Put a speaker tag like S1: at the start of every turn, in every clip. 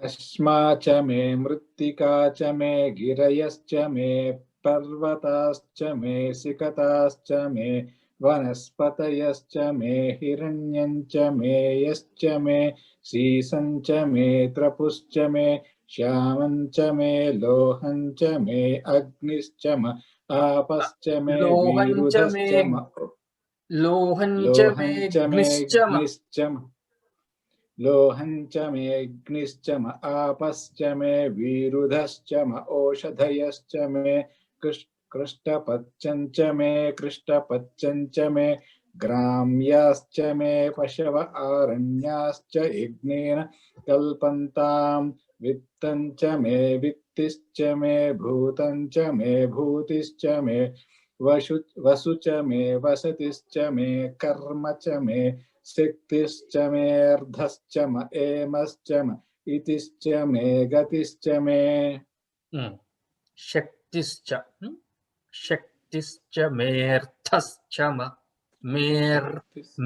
S1: अश्मा च मे मृत्तिका च मे गिरयश्च मे पर्वताश्च मे सिकताश्च मे वनस्पतयश्च मे हिरण्यं च मे यश्च मे सीसं च मे त्रपुश्च मे श्यामं च मे लोहं च मे अग्निश्च म आपश्च मे
S2: लोहञ्च मे
S1: विरुधश्च म
S2: लोहञ्च मे
S1: लोहं च मे
S2: अग्निश्च म
S1: अग्निश्च लोहं च मे अग्निश्च म आपश्च मे विरुधश्च म ओषधयश्च मे कृष्टपच्चं च मे कृष्टपच्चं च मे ग्राम्याश्च मे पशव आरण्याश्च यज्ञेन कल्पन्तां वित्तं च मे वित्तिश्च मे भूतं च मे भूतिश्च मे वसु च मे वसतिश्च मे कर्म च मे सिक्तिश्च मे अर्धश्च म एमश्च म इतिश्च मे गतिश्च मे
S2: शक्तिश्च शक्तिश्च मेऽर्थश्च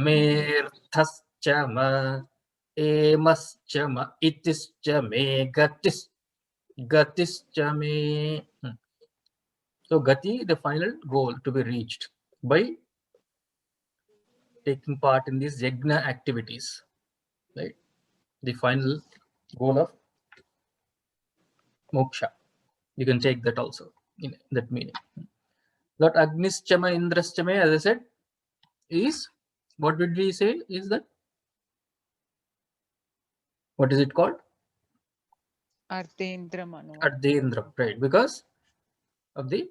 S2: मेऽर्थश्च म एमश्च म इतिश्च मे गतिश्च मे. So gati, the final goal to be reached by taking part in these yajna activities, right? The final goal of moksha. You can take that also in that meaning. That Agnischama Indraschama, as I said, is what did we say? Is that what is it called?
S3: Ardhendra Manu.
S2: Ardhendra, right? Because of the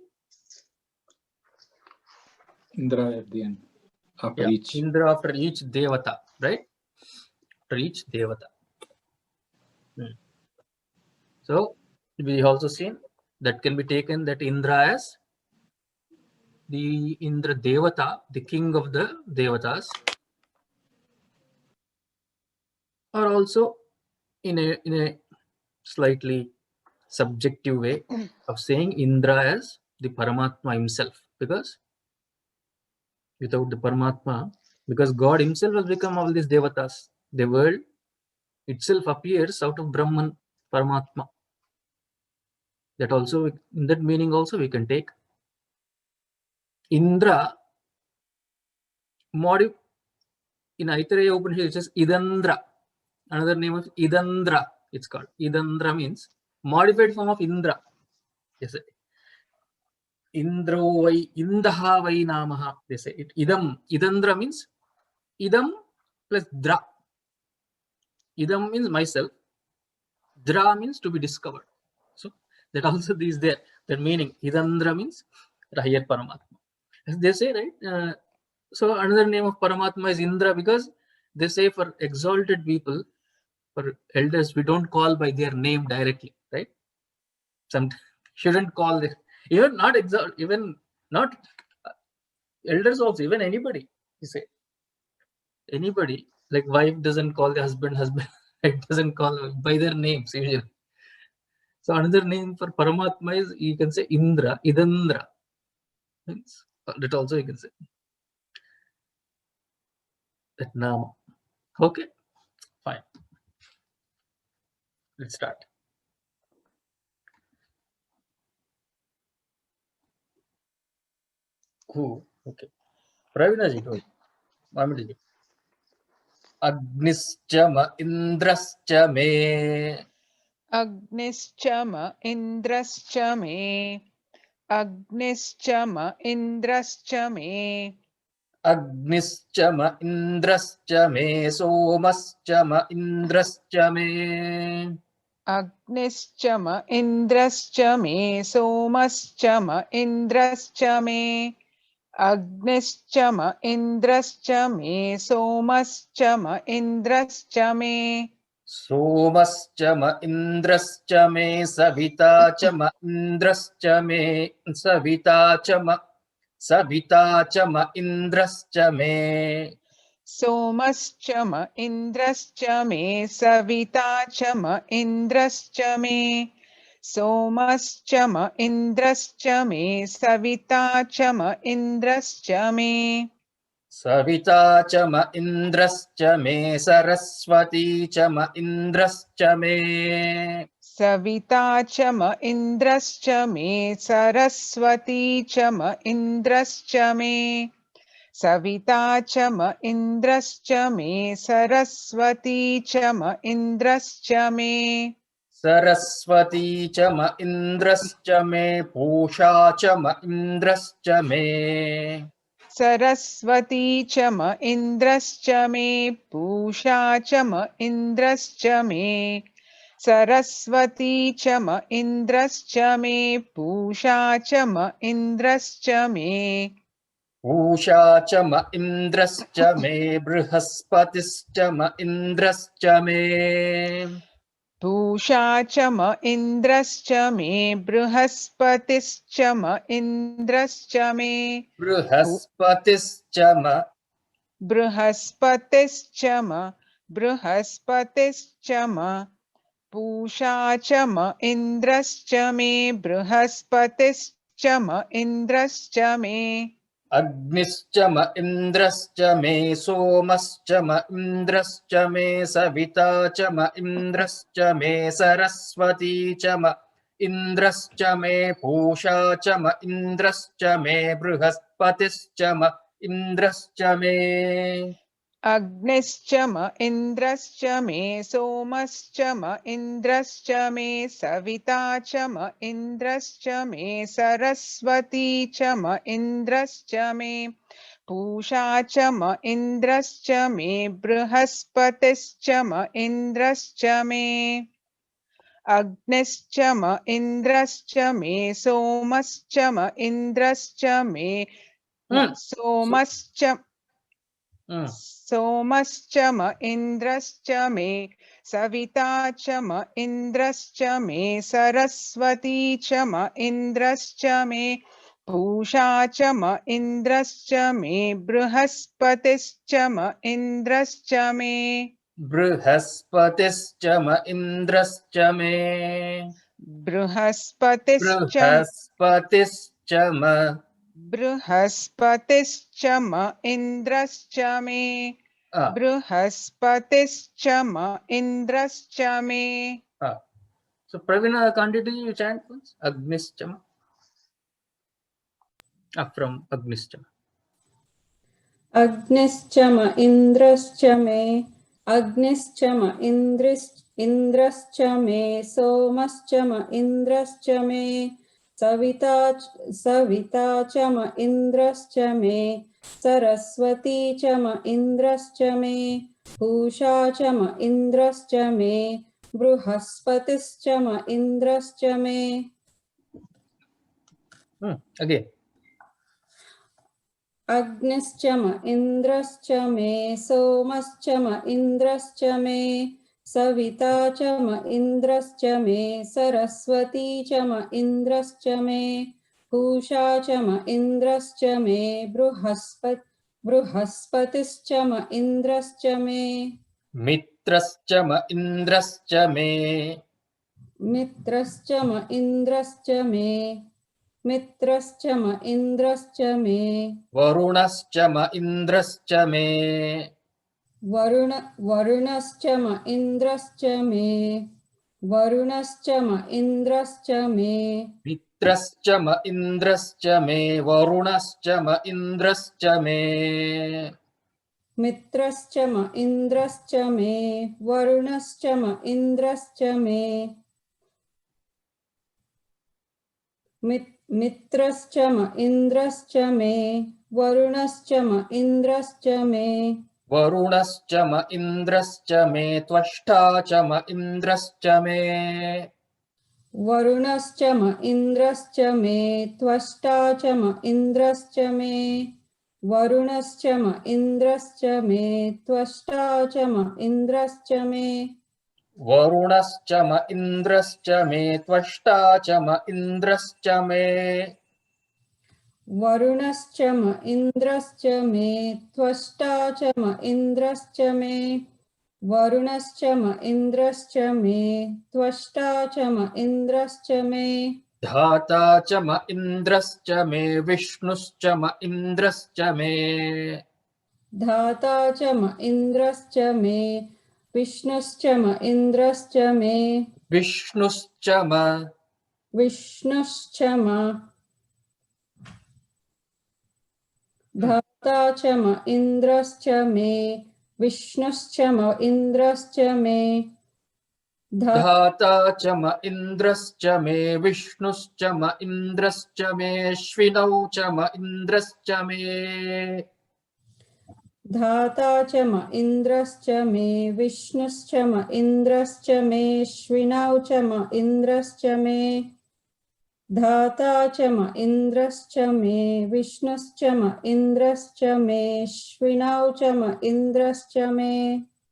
S1: Indra at the end after each.
S2: Indra after each devata, right? After each devata. So we also seen that can be taken that Indra as the Indra Devata, the king of the Devatas, or also in a slightly subjective way of saying Indra as the Paramatma himself, because without the Paramatma, because God himself has become all these Devatas, the world itself appears out of Brahman, Paramatma. That also, in that meaning also we can take Indra. In Aitareya Upanishad it says Idandra. Another name of Idandra, it's called. Idandra means modified form of Indra. Yes, Indro vai Indaha vai namaha. They say it. Idandra means Idam plus Dra. Idam means myself. Dra means to be discovered. So that also is there. That meaning Idandra means Rahiyat Paramatma. As they say, right? So another name of Paramatma is Indra, because they say for exalted people, for elders, we don't call by their name directly, right? Some shouldn't call this, even not even not elders also, even anybody. You say anybody, like wife doesn't call the husband, it doesn't call by their names usually. So another name for Paramatma is, you can say Indra, Idandra. That also you can say that Nama. Okay, fine. Let's start. Who? Okay. Pravina ji, go. Mamita ji. Agnischama Indrascha me.
S3: Agnischama Indrascha me. Agnischama Indrascha me.
S2: Agnischama Indrascha me. Somaschama Indrascha me.
S3: Agnischama Indrascha me. Somaschama Indrascha me. Agnischama Indrascha me. Somaschama Indrascha me.
S2: Somaschama Indrascha me. Savitachama Indrascha me. Savitachama Indrascha me.
S3: Somaschama Indrascha me. Savitachama Indrascha me. Somaschama Indrascha me. Savitachama Indrascha me.
S2: सविता च म इन्द्रश्च मे सरस्वती च म इन्द्रश्च मे
S3: सविता च म इन्द्रश्च मे सरस्वती च म इन्द्रश्च मे सविता च म इन्द्रश्च मे सरस्वती च म इन्द्रश्च मे
S2: सरस्वती च म इन्द्रश्च मे पूषा च म इन्द्रश्च मे
S3: सरस्वती च म इन्द्रश्च मे पूषा च म इन्द्रश्च मे सरस्वती च म इन्द्रश्च मे पूषा च म इन्द्रश्च मे
S2: पूषा च म इन्द्रश्च मे बृहस्पतिश्च म इन्द्रश्च मे
S3: पूषा च म इन्द्रश्च मे बृहस्पतिश्च म इन्द्रश्च मे पु-
S2: बृहस्पतिश्च म
S3: बृहस्पतिश्च म बृहस्पतिश्च म पूषा च म इन्द्रश्च मे बृहस्पतिश्च म इन्द्रश्च मे
S2: अग्निश्च म इन्द्रश्च मे सोमश्च म इन्द्रश्च मे सविता च म इन्द्रश्च मे सरस्वती च म इन्द्रश्च मे पूषा च म इन्द्रश्च मे बृहस्पतिश्च म इन्द्रश्च मे
S3: अग्निश्च म इन्द्रश्च मे सोमश्च म इन्द्रश्च मे सविता च म इन्द्रश्च मे सरस्वती च म इन्द्रश्च मे पूषा च म इन्द्रश्च मे बृहस्पतिश्च म इन्द्रश्च मे अग्निश्च म इन्द्रश्च मे सोमश्च म इन्द्रश्च मे
S2: So,
S3: सोमश्च सोमश्च म इन्द्रश्च मे सविता च म इन्द्रश्च मे सरस्वती च म इन्द्रश्च मे पूषा च म इन्द्रश्च मे बृहस्पतिश्च म इन्द्रश्च मे
S2: बृहस्पतिश्च म इन्द्रश्च मे
S3: बृहस्पतिश्च
S2: बृहस्पतिश्च म
S3: बृहस्पतिश्च म इन्द्रश्च मे
S2: Ah,
S3: बृहस्पतिश्च म इन्द्रश्च मे
S2: ah. So Pravina, continue you chant once. Agnischama. From Agnischama.
S4: अग्निश्च म इन्द्रश्च मे अग्निश्च म इन्द्रश्च मे सोमश्च म इन्द्रश्च मे सविता च म इन्द्रश्च मे सरस्वती च म इन्द्रश्च मे पूषा च म इन्द्रश्च मे बृहस्पतिश्च म इन्द्रश्च मे
S2: Again.
S4: अग्निश्च म इन्द्रश्च मे सोमश्च म इन्द्रश्च मे सविता च म इन्द्रश्च मे सरस्वती च म इन्द्रश्च मे पूषा च म इन्द्रश्च मे बृहस्पतिश्च म इन्द्रश्च मे
S2: मित्रश्च म इन्द्रश्च मे
S4: मित्रश्च म इन्द्रश्च मे मित्रश्च म इन्द्रश्च मे
S2: वरुणश्च म इन्द्रश्च मे
S4: वरुणश्च म इन्द्रश्च मे वरुणश्च म इन्द्रश्च मे
S2: मित्रश्च म इन्द्रश्च मे वरुणश्च म इन्द्रश्च मे
S4: मित्रश्च म इन्द्रश्च मे वरुणश्च म इन्द्रश्च मे मित्रश्च म इन्द्रश्च मे वरुणश्च म इन्द्रश्च मे
S2: वरुणश्च म इन्द्रश्च मे त्वष्टा च म इन्द्रश्च मे
S4: वरुणश्च म इन्द्रश्च मे त्वष्टा च म इन्द्रश्च मे वरुणश्च म इन्द्रश्च मे त्वष्टा च म इन्द्रश्च मे
S2: वरुणश्च म इन्द्रश्च मे त्वष्टा च म इन्द्रश्च मे
S4: वरुणश्च म इन्द्रश्च मे त्वष्टा च म इन्द्रश्च मे वरुणश्च म इन्द्रश्च मे त्वष्टा च म इन्द्रश्च मे
S2: धाता च म इन्द्रश्च मे विष्णुश्च म इन्द्रश्च मे
S4: धाता च म इन्द्रश्च मे विष्णुश्च म इन्द्रश्च मे
S2: विष्णुश्च म
S4: विष्णुश्च म धाता च म इन्द्रश्च मे विष्णुश्च म इन्द्रश्च मे
S2: धाता च म इन्द्रश्च मे विष्णुश्च म इन्द्रश्च मेऽश्विनौ च म इन्द्रश्च मे
S4: धाता च म इन्द्रश्च मे विष्णुश्च म इन्द्रश्च मेऽश्विनौ च म इन्द्रश्च मे धाता च म इन्द्रश्च मे विष्णुश्च म इन्द्रश्च मेऽश्विनौ च म इन्द्रश्च मे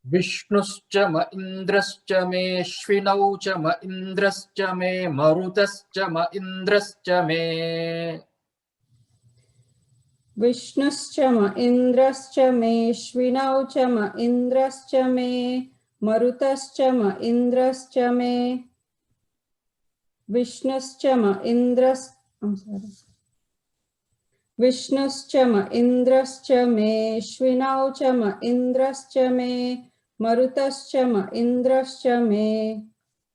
S2: विष्णुश्च म इन्द्रश्च मेऽश्विनौ च म इन्द्रश्च मे मरुतश्च म इन्द्रश्च मे
S4: विष्णुश्च म इन्द्रश्च मेऽश्विनौ च म इन्द्रश्च मे मरुतश्च म इन्द्रश्च मे विष्णुश्च म विष्णुश्च म इन्द्रश्च मेऽश्विनौ च म इन्द्रश्च मे मरुतश्च म इन्द्रश्च मे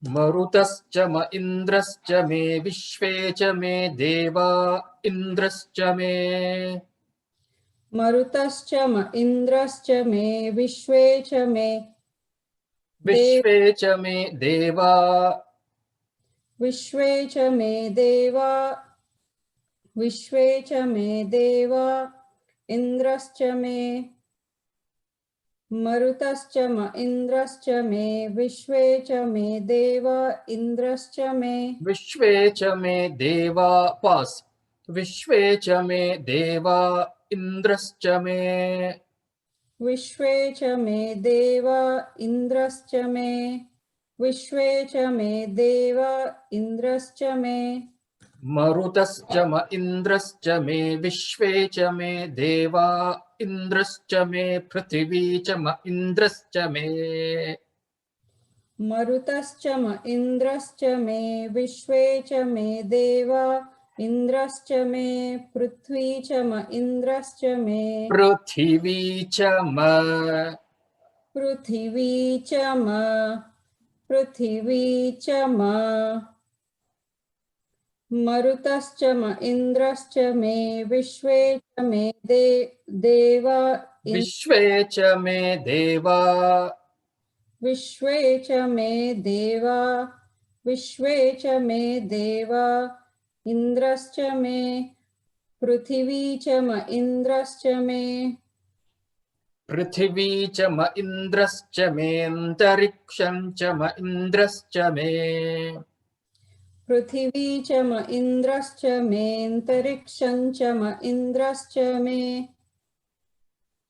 S2: मरुतश्च म इन्द्रश्च मे विश्वे च मे देवा इन्द्रश्च मे
S4: मरुतश्च म इन्द्रश्च मे विश्वे च मे
S2: विश्वे च मे देवा
S4: विश्वे च मे देवा विश्वे च मे देवा इन्द्रश्च मे मरुतश्च म इन्द्रश्च मे विश्वे च मे देवा इन्द्रश्च मे
S2: विश्वे च मे देवा पास् विश्वे च मे देवा इन्द्रश्च मे
S4: विश्वे च मे देवा इन्द्रश्च मे विश्वे च मे देवा इन्द्रश्च मे
S2: मरुतश्च म इन्द्रश्च मे विश्वे च मे देवा इन्द्रश्च मे पृथिवी च म इन्द्रश्च मे
S4: मरुतश्च म इन्द्रश्च मे विश्वे च मे देवा इन्द्रश्च मे पृथ्वी च म इन्द्रश्च मे
S2: पृथिवी च म
S4: पृथिवी च म पृथिवी च म मरुतश्च म इन्द्रश्च मे विश्वे च मे देवा
S2: विश्वे च मे देवा
S4: विश्वे च मे देवा विश्वे च मे देवा इन्द्रश्च मे पृथिवी च म इन्द्रश्च मे
S2: पृथिवी च म इन्द्रश्च मेऽन्तरिक्षं च म इन्द्रश्च मे
S4: पृथिवी च म इन्द्रश्च मेऽन्तरिक्षं च म इन्द्रश्च मे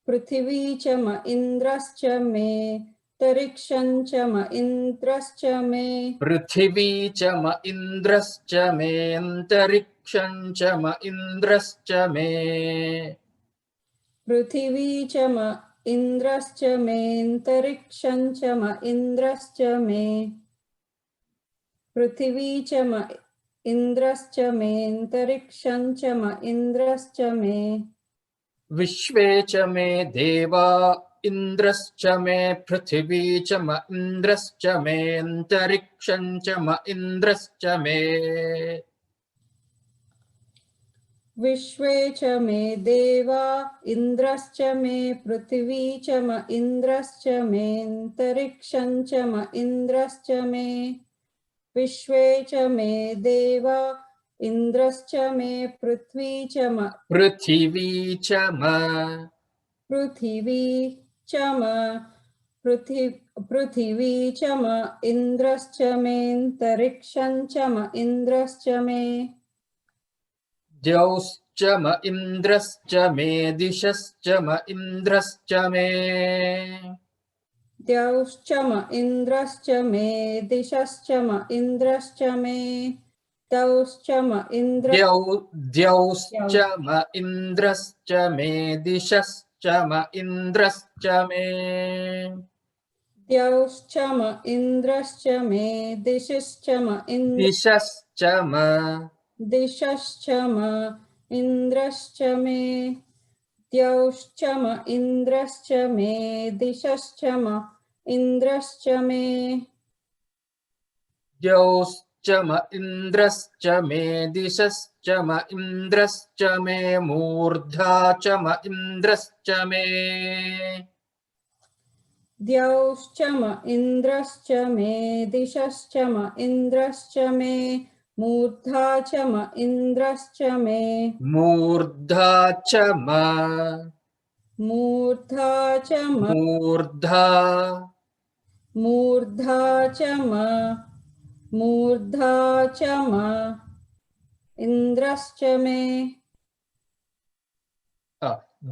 S4: पृथिवी च म इन्द्रश्च मेऽन्तरिक्षं च म इन्द्रश्च मे
S2: पृथिवी च म इन्द्रश्च मेऽन्तरिक्षं च म इन्द्रश्च मे
S4: पृथिवी च म इन्द्रश्च मेऽन्तरिक्षं च म इन्द्रश्च मे पृथिवी च म इन्द्रश्च मेऽन्तरिक्षं च म इन्द्रश्च मे
S2: विश्वे च मे देवा इन्द्रश्च मे पृथिवी च म इन्द्रश्च मेऽन्तरिक्षं च म इन्द्रश्च मे
S4: विश्वे च मे देवा इन्द्रश्च मे पृथिवी च म इन्द्रश्च मेऽन्तरिक्षं च म इन्द्रश्च मे विश्वे च मे देवा इन्द्रश्च मे पृथ्वी च म
S2: पृथिवी च म
S4: पृथिवी च म पृथिवी च म इन्द्रश्च मेऽन्तरिक्षं च म इन्द्रश्च मे
S2: द्यौश्च म इन्द्रश्च मे दिशश्च म इन्द्रश्च मे
S4: द्यौश्च म इन्द्रश्च मे दिशश्च म इन्द्रश्च मे द्यौश्च म
S2: द्यौश्च म इन्द्रश्च मे दिशश्च म इन्द्रश्च मे
S4: द्यौश्च म इन्द्रश्च मे दिशश्च म
S2: दिशश्च म
S4: दिशश्च म इन्द्रश्च मे द्यौश्च म इन्द्रश्च मे दिशश्च म इन्द्रश्च मे
S2: द्यौश्च म इन्द्रश्च मे दिशश्च म इन्द्रश्च मे मूर्धा च म इन्द्रश्च मे
S4: द्यौश्च म इन्द्रश्च मे दिशश्च म इन्द्रश्च मे मूर्धा च म इन्द्रश्च मे
S2: मूर्धा च म
S4: मूर्धा च म
S2: मूर्धा
S4: मूर्धा च म मूर्धा च म इन्द्रश्च मे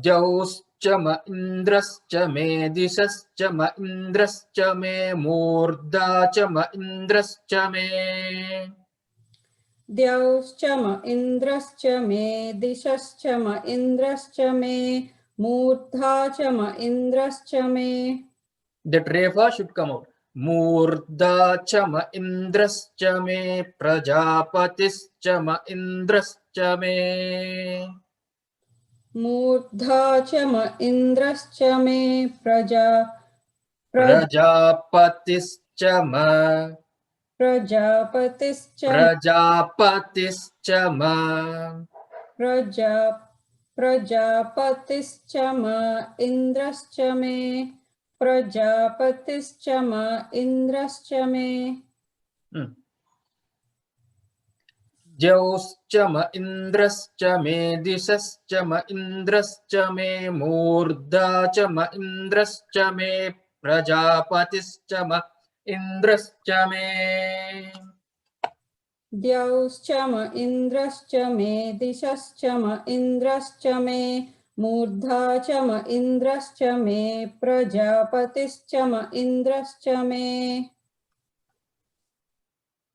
S2: द्यौश्च म इन्द्रश्च मे दिशश्च म इन्द्रश्च मे मूर्धा च म इन्द्रश्च मे
S4: द्यौश्च म इन्द्रश्च मे दिशश्च म इन्द्रश्च मे मूर्धा च म इन्द्रश्च मे
S2: That refa should come out. मूर्धा च म इन्द्रश्च मे प्रजापतिश्च म इन्द्रश्च मे
S4: मूर्धा च म इन्द्रश्च मे
S2: प्रजापतिश्च म
S4: प्रजापतिश्च
S2: प्रजापतिश्च म
S4: प्रजापतिश्च म इन्द्रश्च मे प्रजापतिश्च म इन्द्रश्च मे
S2: द्यौश्च म इन्द्रश्च मे दिशश्च म इन्द्रश्च मे मूर्धा च म इन्द्रश्च मे प्रजापतिश्च म इन्द्रश्च मे
S4: द्यौश्च म इन्द्रश्च मे दिशश्च म इन्द्रश्च मे मूर्धा च म इन्द्रश्च मे प्रजापतिश्च म इन्द्रश्च मे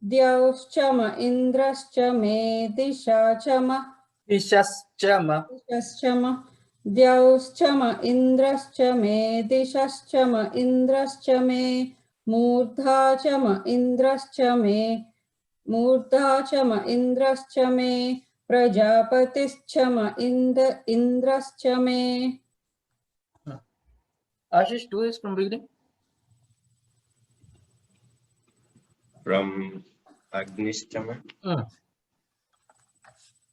S4: द्यौश्च म इन्द्रश्च मे दिशा च म
S2: दिशश्च म
S4: दिशश्च म द्यौश्च म इन्द्रश्च मे दिशश्च म इन्द्रश्च मे मूर्धा च म इन्द्रश्च मे मूर्धा च म इन्द्रश्च मे प्रजापतिश्च म इन्द्रश्च मे
S2: Ashish, do this from beginning.
S5: From Agnishtama.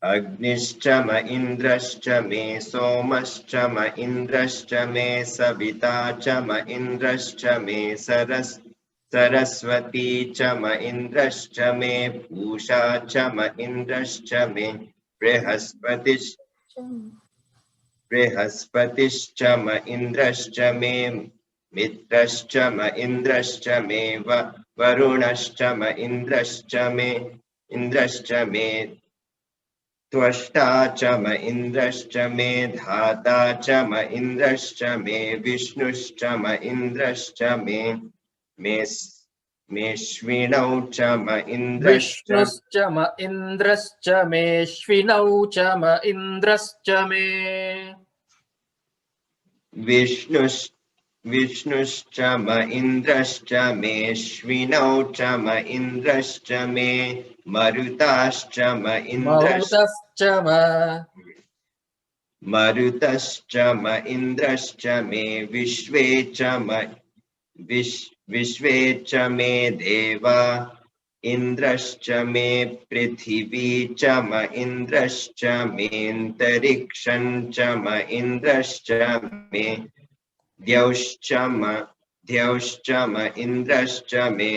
S5: अग्निश्च म इन्द्रश्च मे सोमश्च म इन्द्रश्च मे सविता च म इन्द्रश्च मे सरस्वती च म इन्द्रश्च मे पूषा च म इन्द्रश्च मे बृहस्पतिश्च म इन्द्रश्च मे मित्रश्च म इन्द्रश्च मे वरुणश्च म इन्द्रश्च मे त्वष्टा च म इन्द्रश्च मे धाता च म इन्द्रश्च मे विष्णुश्च म इन्द्रश्च मेष्विनौ च म इन्द्रश्च
S2: विष्णुश्च म इन्द्रश्च मेष्विनौ च म इन्द्रश्च मे
S5: विष्णुश्च म इन्द्रश्च मेष्विनौ च म इन्द्रश्च मे मरुताश्च म
S2: मरुतश्च म
S5: मरुतश्च म इन्द्रश्च मे विश्वे च मे देवा इन्द्रश्च मे पृथिवी च म इन्द्रश्च मेऽन्तरिक्षं च म इन्द्रश्च मे द्यौश्च म इन्द्रश्च मे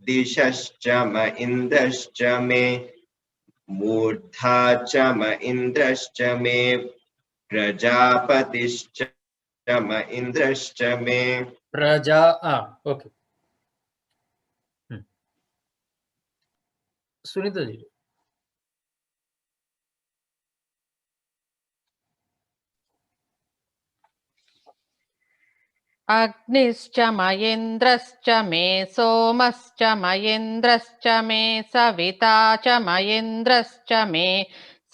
S5: दिशश्च म इन्द्रश्च मे मूर्धा च म इन्द्रश्च मे प्रजापतिश्च म इन्द्रश्च मे
S2: प्रजा ओके सुनीता जी
S6: अग्निश्च मयेन्द्रश्च मे सोमश्च मयेन्द्रश्च मे सविता च मयेन्द्रश्च मे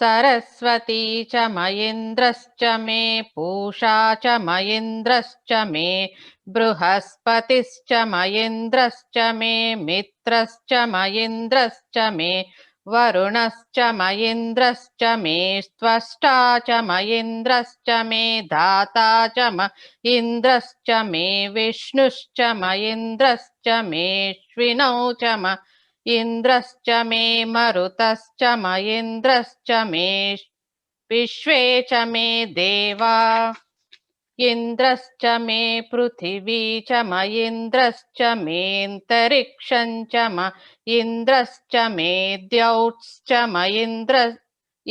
S6: सरस्वती च मयेन्द्रश्च मे पूषा च मयेन्द्रश्च मे बृहस्पतिश्च मयेन्द्रश्च मे मित्रश्च मयेन्द्रश्च मे वरुणश्च मयेन्द्रश्च मे त्वष्टा च मयेन्द्रश्च मे दाता च मयेन्द्रश्च मे विष्णुश्च मयेन्द्रश्च मेऽश्विनौ च मयेन्द्रश्च मे मरुतश्च मयेन्द्रश्च मे विश्वे च मे देवा इन्द्रश्च मे पृथिवी च मयेन्द्रश्च मेऽन्तरिक्षं च मयेन्द्रश्च मे द्यौश्च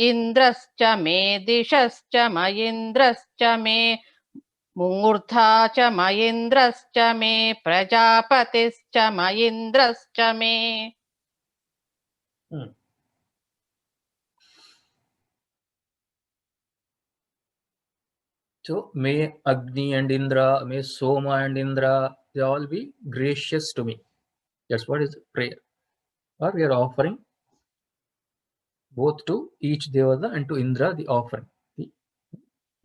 S6: इन्द्रश्च मे दिशश्च मयेन्द्रश्च मे मूर्धा च मयेन्द्रश्च मे प्रजापतिश्च मयेन्द्रश्च मे.
S2: So may Agni and Indra, may Soma and Indra, they all be gracious to me. That's what is prayer. Or we are offering both to each Devata and to Indra the offering.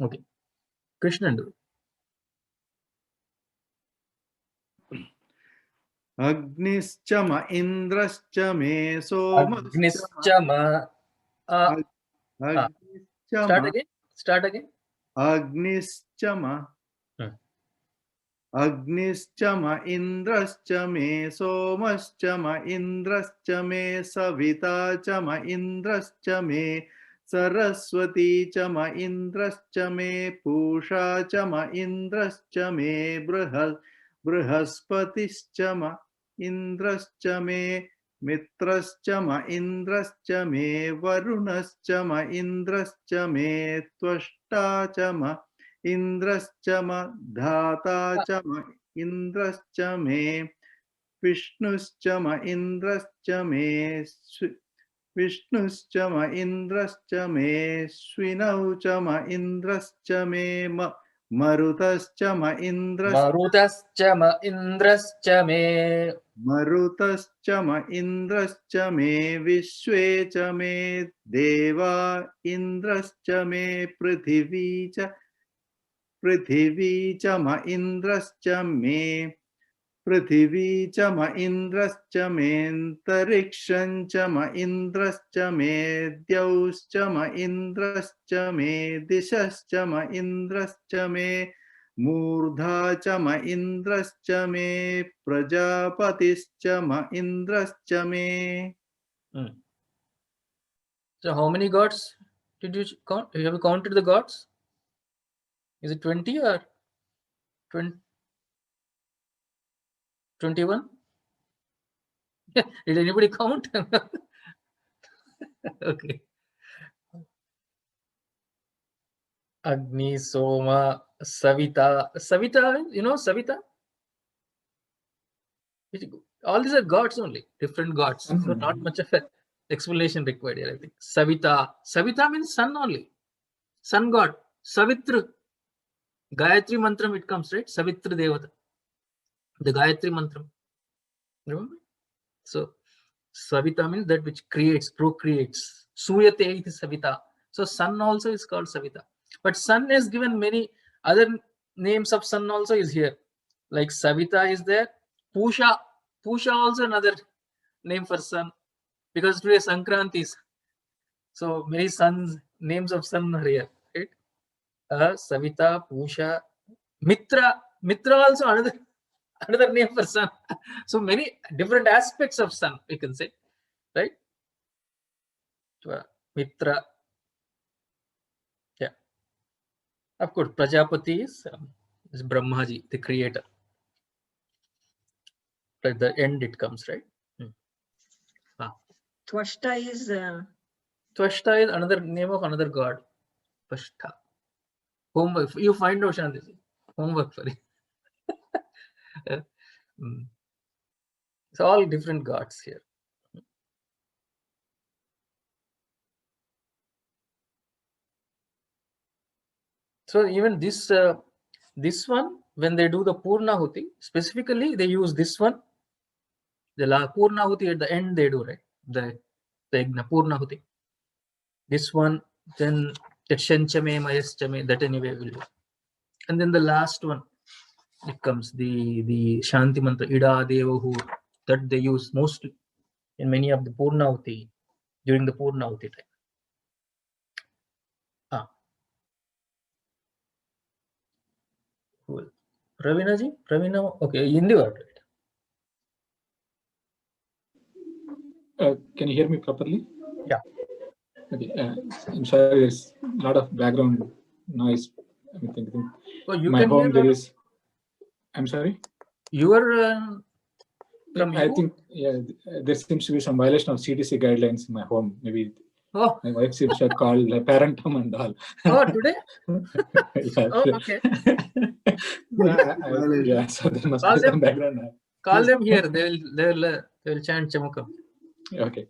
S2: Okay. Krishna do.
S7: Agnischa ma indrascha me somascha
S2: Agnischama.
S7: Agnischa
S2: Start
S7: ma
S2: again. Start again.
S7: Agnischa ma Agnischa ma indrascha me somascha ma indrascha me savita cha ma indrascha me saraswati cha ma indrascha me pusha cha ma indrascha me brihaspatischcha ma indrascha me mitrascha ma indrascha me varunascha ma indrascha me tvashta cha ma Indrascha ma dhata cha ma indrascha me Vishnuscha ma indrascha me Vishnuscha ma indrascha me Svinau cha ma indrascha me Marutascha ma indrascha
S2: Marutascha ma Indrascha me.
S7: Marutascha ma indrascha me Vishwe cha me Deva indrascha me Prithvi cha Prithvi cha ma indrascha me Prithvi cha ma indrascha me Antarikshan cha ma indrascha me Dyauscha ma indrascha me Dishascha ma indrascha me Murdha cha ma indrascha me Prajapatischa ma indrascha me.
S2: So how many gods did you count? Have you counted the gods? Is it 20 or 20, 21? Did anybody count? Okay. Agni, Soma, Savita. Savita, you know Savita? All these are gods only, different gods. So not much of an explanation required here, I think. Savita. Savita means sun only. Sun god. Savitra. Gayatri Mantram it comes, right? Savitra Devata. The Gayatri Mantram. Remember? So Savita means that which creates, procreates. Suyate iti Savita. So sun also is called Savita. But sun is given many other names of sun also is here. Like Savita is there. Pusha. Pusha also another name for sun. Because today Sankranti is. So many suns, names of sun are here. Right? Savita, Pusha, Mitra. Mitra also another name for sun. So many different aspects of sun, we can say, right? Mitra. Yeah. Of course, Prajapati is Brahmaji, the creator. At the end it comes, right?
S8: Twashta is
S2: Twashta is another name of another god. Twashta. Homework. You find out, Shanti. Homework for you. It's all different gods here. So even this one, when they do the Purnahuti, specifically they use this one. The Purnahuti at the end they do, right? The Purnahuti. This one, then that Shanchame, Mayaschame, that anyway will do. And then the last one, it comes the Shanti Mantra, Ida Devahu, that they use mostly in many of the Purnahuti. during the Purnahuti time. Cool. Ravina ji, Ravina, okay, Hindi word.
S1: Can you hear me properly?
S2: Yeah.
S1: Okay. I'm sorry, there's a lot of background noise. I think
S2: Oh, you
S1: my
S2: can
S1: home
S2: hear
S1: there is. I'm sorry.
S2: You are from
S1: I
S2: you?
S1: think there seems to be some violation of CDC guidelines in my home. Maybe
S2: Oh,
S1: my wife seems to have called parentum and all.
S2: oh, today?
S1: Yeah,
S2: Oh,
S1: sure.
S2: okay.
S1: Yeah, so there must
S2: Call
S1: be some
S2: them.
S1: background noise.
S2: Call them here. They will chant Chamakam.
S1: Okay.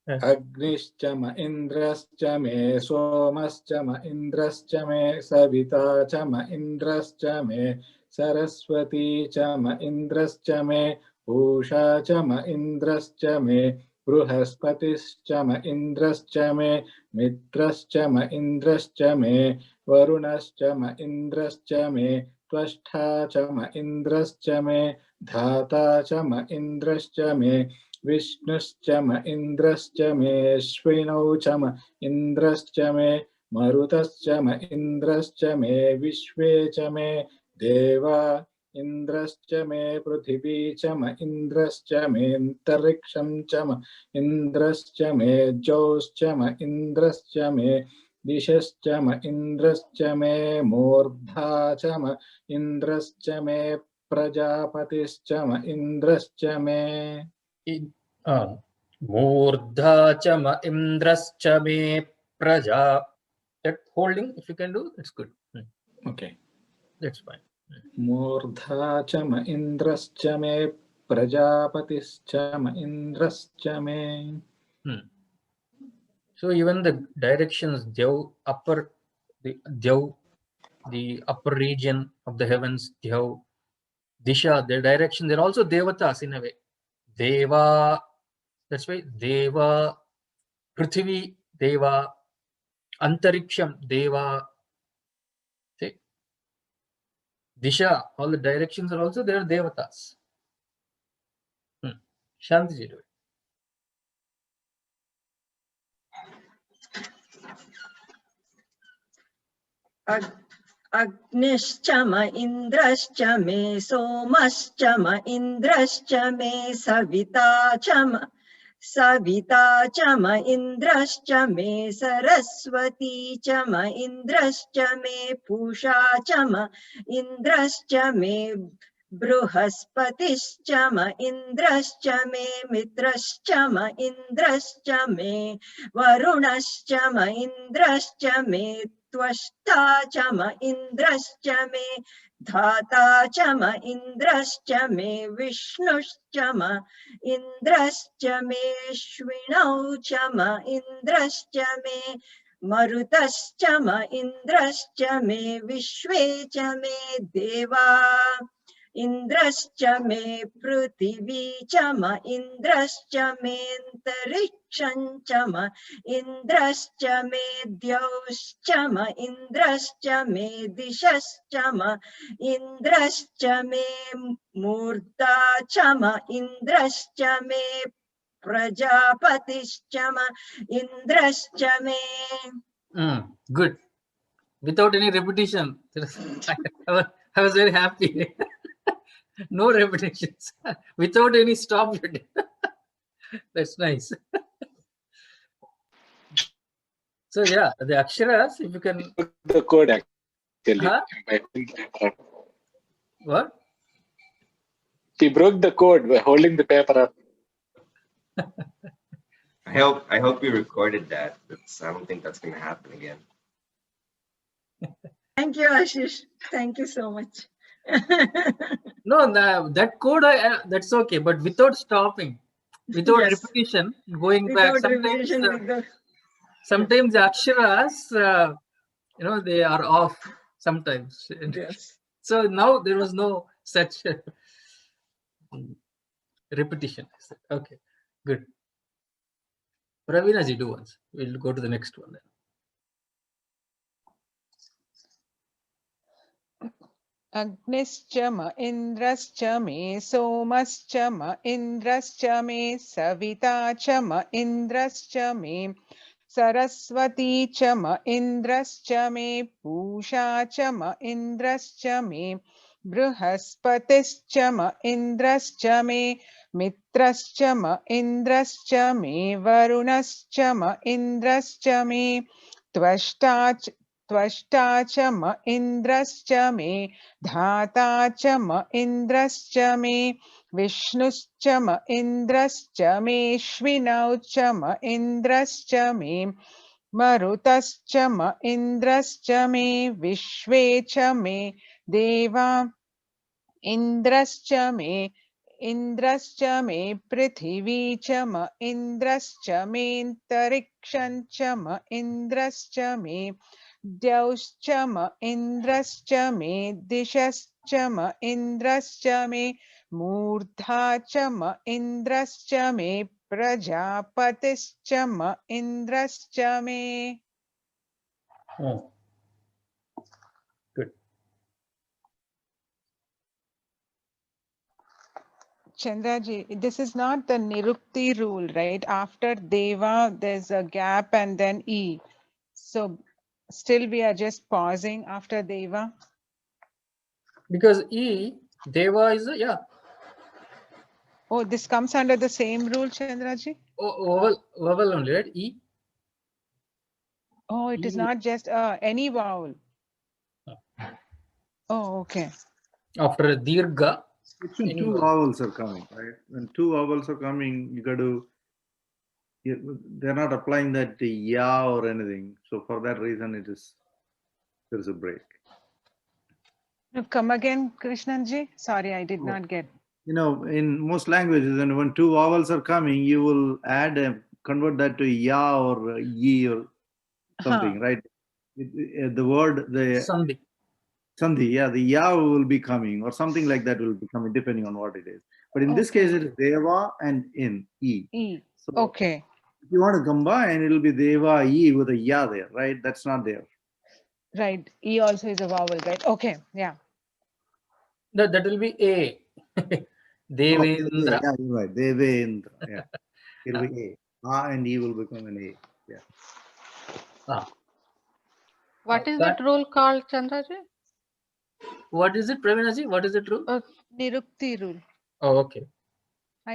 S1: Agnishcha ma indrascha me somascha ma indrascha me savita cha ma indrascha me saraswati cha ma indrascha me usha cha ma indrascha me bruhaspatischa ma indrascha me mitrascha ma indrascha me varunascha ma indrascha me त्वष्टा च म इन्द्रश्च मे धाता च म इन्द्रश्च मे विष्णुश्च म इन्द्रश्च मे श्विनौ च म इन्द्रश्च मे मरुतश्च म इन्द्रश्च मे विश्वे च मे देवा इन्द्रश्च मे पृथिवी च म इन्द्रश्च मे अन्तरिक्षं च म इन्द्रश्च मे ज्योश्च म इन्द्रश्च मे दिशश्च म इन्द्रश्च मे मूर्धा च म इन्द्रश्च मे प्रजापतिश्च म इन्द्रश्च मे
S2: Murdha cha ma indrascha me praja. That holding, if you can do, that's good.
S1: Okay.
S2: That's fine.
S1: मूर्धा च म इन्द्रश्च मे प्रजापतिश्च म इन्द्रश्च मे.
S2: So even the directions, Dev, upper, the Dev, the upper region of the heavens, Dev, Disha, their direction, they're also Devatas in a way. Deva, that's why Deva, Prithvi, Deva, Antariksham, Deva. See? Disha, all the directions are also there, Devatas. Shanti ji, do it.
S8: अग्निश्च म इन्द्रश्च मे सोमश्च म इन्द्रश्च मे सविता च म इन्द्रश्च मे सरस्वती च म इन्द्रश्च मे पूषा च म इन्द्रश्च मे बृहस्पतिश्च म इन्द्रश्च मे मित्रश्च म इन्द्रश्च मे वरुणश्च म इन्द्रश्च मे त्वष्टा च म इन्द्रश्च मे धाता च म इन्द्रश्च मे विष्णुश्च म इन्द्रश्च मे श्विनौ च म इन्द्रश्च मे मरुतश्च म इन्द्रश्च मे विश्वे च मे देवा इन्द्रश्च मे पृथिवी च म इन्द्रश्च मेऽन्तरिक्षं च म इन्द्रश्च मे द्यौश्च म इन्द्रश्च मे दिशश्च म इन्द्रश्च मे मूर्धा च म इन्द्रश्च मे प्रजापतिश्च म इन्द्रश्च मे.
S2: Good. Without any repetition. I was very happy. No repetitions. Without any stop. That's nice. So yeah, the aksharas, if you can.
S9: The code actually.
S2: Huh? What?
S9: She broke the code by holding the paper up.
S5: I hope you recorded that. I don't think that's going to happen again.
S8: Thank you, Ashish. Thank you so much.
S2: No, that code, that's okay, but without stopping, without
S8: Yes.
S2: repetition, going
S8: Without
S2: back.
S8: repetition,
S2: Sometimes the aksharas, they are off sometimes.
S8: Yes.
S2: So now there was no such repetition. Okay, good. Ravina ji, do once. We'll go to the next one then.
S3: Agnischa ma indrascha me somascha ma indrascha me savita cha ma indrascha me saraswati cha ma indrascha me pusha cha ma indrascha me बृहस्पतिश्च म इन्द्रश्च मे मित्रश्च म इन्द्रश्च मे वरुणश्च म इन्द्रश्च मे त्वष्टा च म इन्द्रश्च मे धाता च म इन्द्रश्च मे विष्णुश्च म इन्द्रश्च मेऽश्विनौ च म इन्द्रश्च मे मरुतश्च म इन्द्रश्च मे विश्वे च मे देवा इन्द्रश्च मे पृथिवी च म इन्द्रश्च मेऽन्तरिक्षं च म इन्द्रश्च मे द्यौश्च म इन्द्रश्च मे दिशश्च म इन्द्रश्च मे मूर्धा च म इन्द्रश्च मे प्रजापतिश्च म इन्द्रश्च मे.
S2: Oh, good.
S3: Chandraji, this is not the Nirukti rule, right? After Deva, there's a gap and then E. So still we are just pausing after Deva.
S2: Because E, Deva is a, yeah,
S3: Oh, this comes under the same rule, Chandraji?
S2: vowel only, right? E.
S3: Oh, it is
S2: E.
S3: not just any vowel. Oh, okay.
S2: After Dirgha,
S7: When two vowels are coming, right? When two vowels are coming, you got to. They're not applying that ya or anything. So for that reason, there is a break.
S3: Now come again, Krishnanji. Sorry, I did not get.
S7: You know, in most languages, and when two vowels are coming, you will convert that to ya or ye or something, right? The word, the
S2: Sandhi.
S7: Sandhi, yeah, the ya will be coming or something like that will be coming depending on what it is. But in this case, it is deva and in e.
S3: E.
S7: So
S3: Okay.
S7: if you want to combine, it will be deva e with a ya there, right? That's not there.
S3: Right. E also is a vowel, right? Okay. Yeah.
S2: That will be A. Devendra.
S7: Yeah, you're right. Devendra. Yeah. It will be A. A and E will become an A. Yeah.
S6: What is that rule called, Chandraji?
S2: What is it, Pravinaji? What is it rule?
S3: Nirukti rule.
S2: Oh, okay.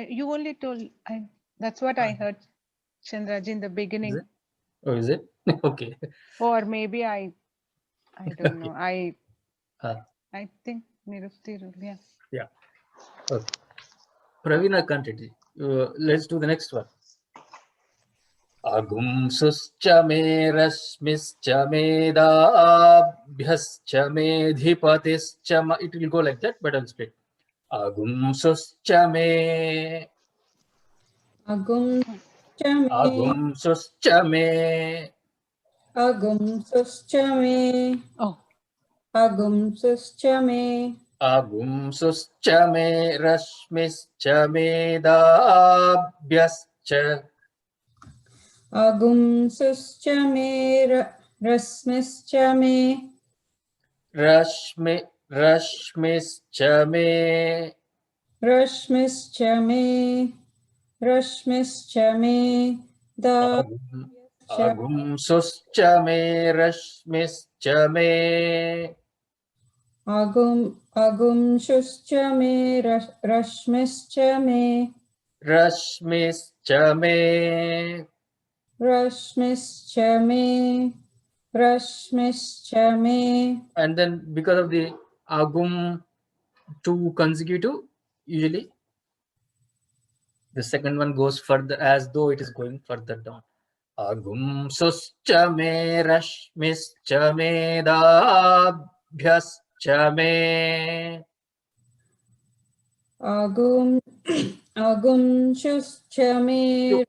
S3: You only told. That's what I heard, Chandraji, in the beginning.
S2: Is it? Okay.
S3: Or maybe I don't know. I
S2: Uh,
S3: think Nirukti rule. Yeah.
S2: Yeah. Okay. Pravina, continue. Let's do the next one. Agumsuscha me rashmischa me dabhyascha me dhipatischa ma. It will go like that, but I'll split. Agumsuscha me.
S4: Agumsuscha me.
S2: Agumsuscha me.
S4: Agumsuscha me.
S3: Oh.
S4: Agumsuscha me.
S2: Agumsuscha me rashmischa me dabhyascha.
S4: Agumsuscha me rasmischa me.
S2: Rashmischa me.
S4: Rashmischa me. Rashmischa me.
S2: Agumsuscha me rashmischa me.
S4: Agumsuscha me rashmischa me.
S2: Rashmischa me.
S4: Rashmischa me. Rashmischa me.
S2: And then because of the agum, two consecutive, usually the second one goes further as though it is going further down. Agumsuscha me rashmischa me dabhyascha me.
S4: Agumsuscha me.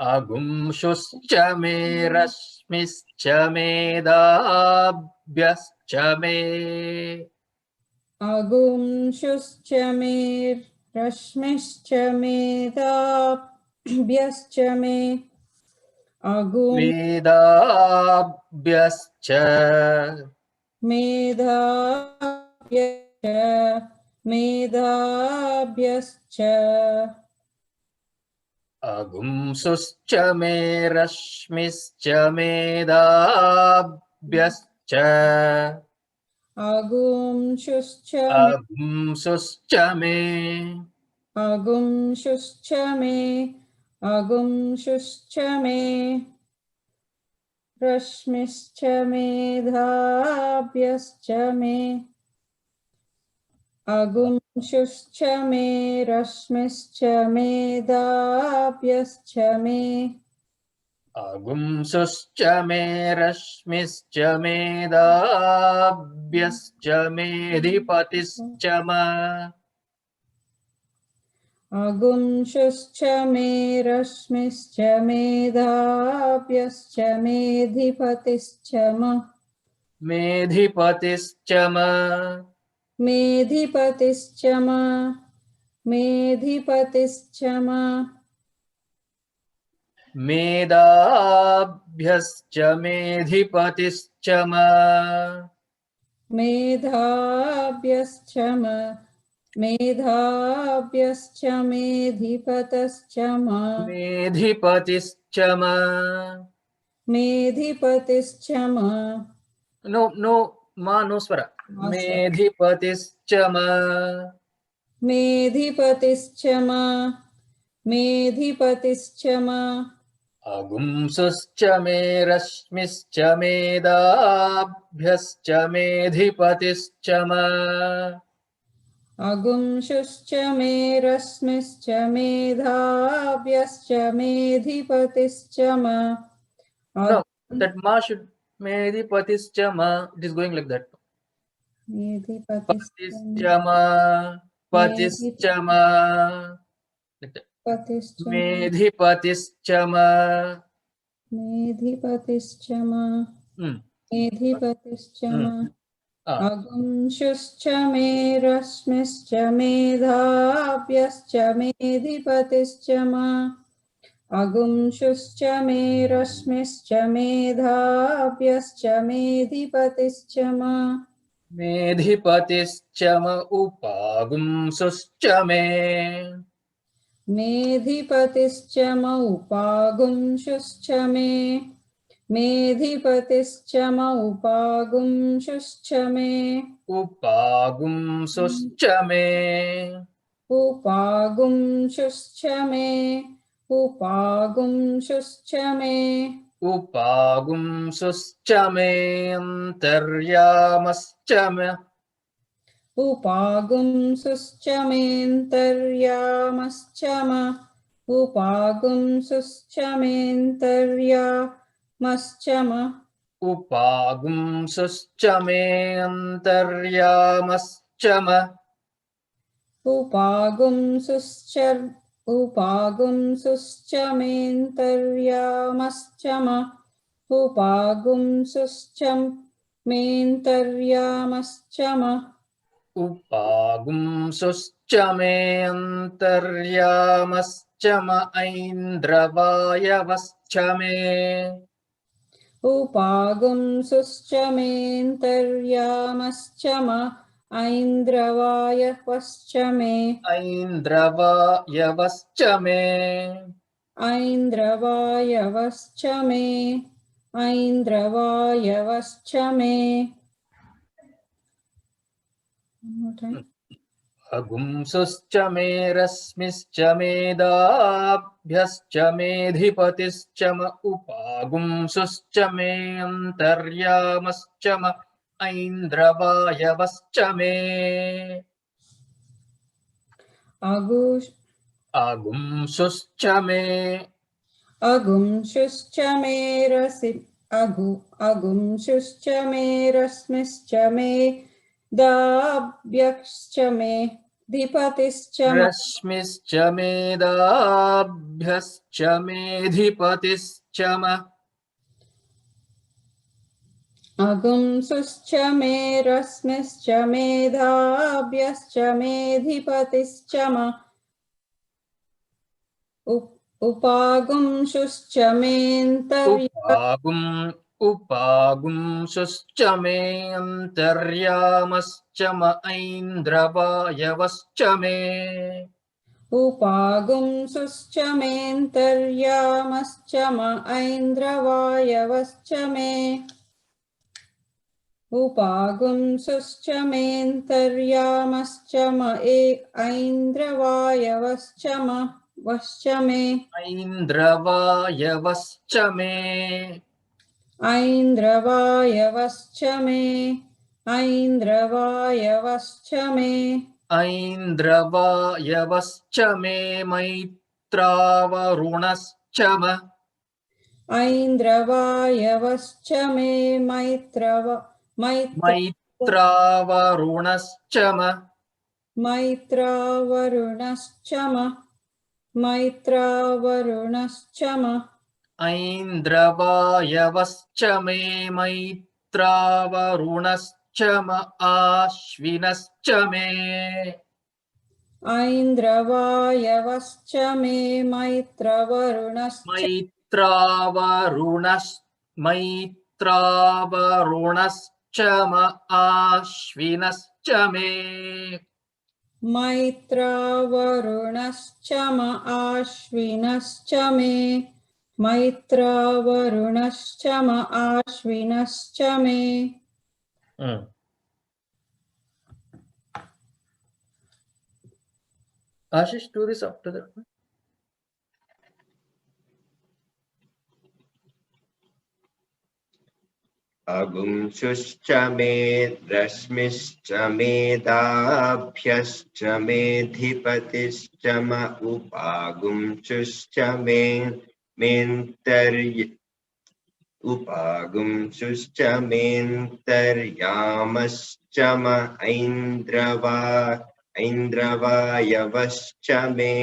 S2: Agumsuscha me rashmischa me dabhyascha me.
S4: Agumsuscha me rashmischa me dabhyascha me.
S2: Medabhyascha.
S4: Medabhyascha. मेधाभ्यश्च
S2: अगुंसुश्च मे रश्मिश्च मेधाभ्यश्च
S4: अगुंसुश्च
S2: अगुंसुश्च मे
S4: अगुंसुश्च मे अगुंसुश्च मे रश्मिश्च मेधाभ्यश्च मे अगुंसुश्च मे रश्मिश्च मेधाभ्यश्च मे
S2: अगुंसुश्च मे रश्मिश्च मेधाभ्यश्च मेधिपतिश्च म
S4: अगुंसुश्च मे रश्मिश्च मेधाभ्यश्च मेधिपतिश्च म
S2: मेधिपतिश्च म
S4: मेधिपतिश्च म मेधिपतिश्च म
S2: मेधाभ्यश्च मेधिपतिश्च म
S4: मेधाभ्यश्च म मेधाभ्यश्च मेधिपतश्च म
S2: मेधिपतिश्च म
S4: मेधिपतिश्च म
S2: नो नो मा नो स्वरा
S4: Sorry.
S2: मेधिपतिश्च म
S4: मेधिपतिश्च म मेधिपतिश्च म
S2: अगुंसुश्च मे रश्मिश्च मेधाभ्यश्च मेधिपतिश्च म
S4: अगुंसुश्च मे रश्मिश्च मेधाभ्यश्च मेधिपतिश्च म
S2: No, that ma should medhipatischa ma. It is going like that.
S4: मेधिपतिश्च
S2: Patischa ma, patischa ma. Like that.
S4: मेधिपतिश्च
S2: Medhipatischa ma.
S4: मेधिपतिश्च म
S2: Hmm.
S4: मेधिपतिश्च म
S2: Ah.
S4: अगुंसुश्च मे रश्मिश्च मेधाभ्यश्च मेधिपतिश्च म अगुंसुश्च मे रश्मिश्च मेधाभ्यश्च मेधिपतिश्च म
S2: मेधिपतिश्च म उपागुंसुश्च मे
S4: मेधिपतिश्च म उपागुंसुश्च मे मेधिपतिश्च म उपागुंसुश्च मे
S2: उपागुंसुश्च मे
S4: उपागुंसुश्च मे उपागुंसुश्च मे
S2: उपागुंसुश्च मे अन्तर्यामश्च मे
S4: उपागुंसुश्च मेऽन्तर्यामश्च म उपागुंसुश्च मेऽन्तर्यामश्च म
S2: उपागुंसुश्च मे अन्तर्यामश्च म
S4: उपागुंसुश्च मेऽन्तर्यामश्च म उपागुंसुश्च मेऽन्तर्यामश्च म
S2: उपागुंसुश्च मे अन्तर्यामश्च म ऐन्द्रवायवश्च मे
S4: उपागुंसुश्च मेऽन्तर्यामश्च म ऐन्द्रवायवश्च मे
S2: ऐन्द्रवायवश्च मे
S4: ऐन्द्रवायवश्च मे ऐन्द्रवायवश्च मे
S2: अगुंसुश्च मे रश्मिश्च मेधाभ्यश्च मेधिपतिश्च म उपागुंसुश्च मे अन्तर्यामश्च म ऐन्द्रवायवश्च मे अगुंसुश्च मे
S4: अगुंसुश्च मे अगुंसुश्च मे रश्मिश्च मे दाभ्यश्च मे धिपतिश्च म
S2: रश्मिश्च मेधाभ्यश्च मेधिपतिश्च म
S4: अगुंसुश्च मे रश्मिश्च मेधाभ्यश्च मेधिपतिश्च म उपागुंसुश्च
S2: उपागुंसुश्च मे अन्तर्यामश्च म ऐन्द्रवायवश्च मे
S4: उपागुंसुश्च मेऽन्तर्यामश्च म ऐन्द्रवायवश्च मे उपागुंसुश्च मेऽन्तर्यामश्च म ऐन्द्रवायवश्च मे
S2: ऐन्द्रवायवश्च मे
S4: ऐन्द्रवायवश्च मे ऐन्द्रवायवश्च मे
S2: ऐन्द्रवायवश्च मे मैत्रावरुणश्च म
S4: ऐन्द्रवायवश्च मे
S2: मैत्रावरुणश्च म
S4: मैत्रावरुणश्च म
S2: ऐन्द्रवायवश्च मे मैत्रावरुणश्च म आश्विनश्च मे
S4: ऐन्द्रवायवश्च मे
S2: मैत्रावरुणश्च म आश्विनश्च मे
S4: मैत्रावरुणश्च म आश्विनश्च मे मैत्रावरुणश्च म आश्विनश्च मे
S2: Ashish, do this after that.
S5: अगुंसुश्च मे रश्मिश्च मेधाभ्यश्च मेधिपतिश्च म उपागुंसुश्च उपागुंसुश्च मेऽन्तर्यामश्च म ऐन्द्रवायवश्च मे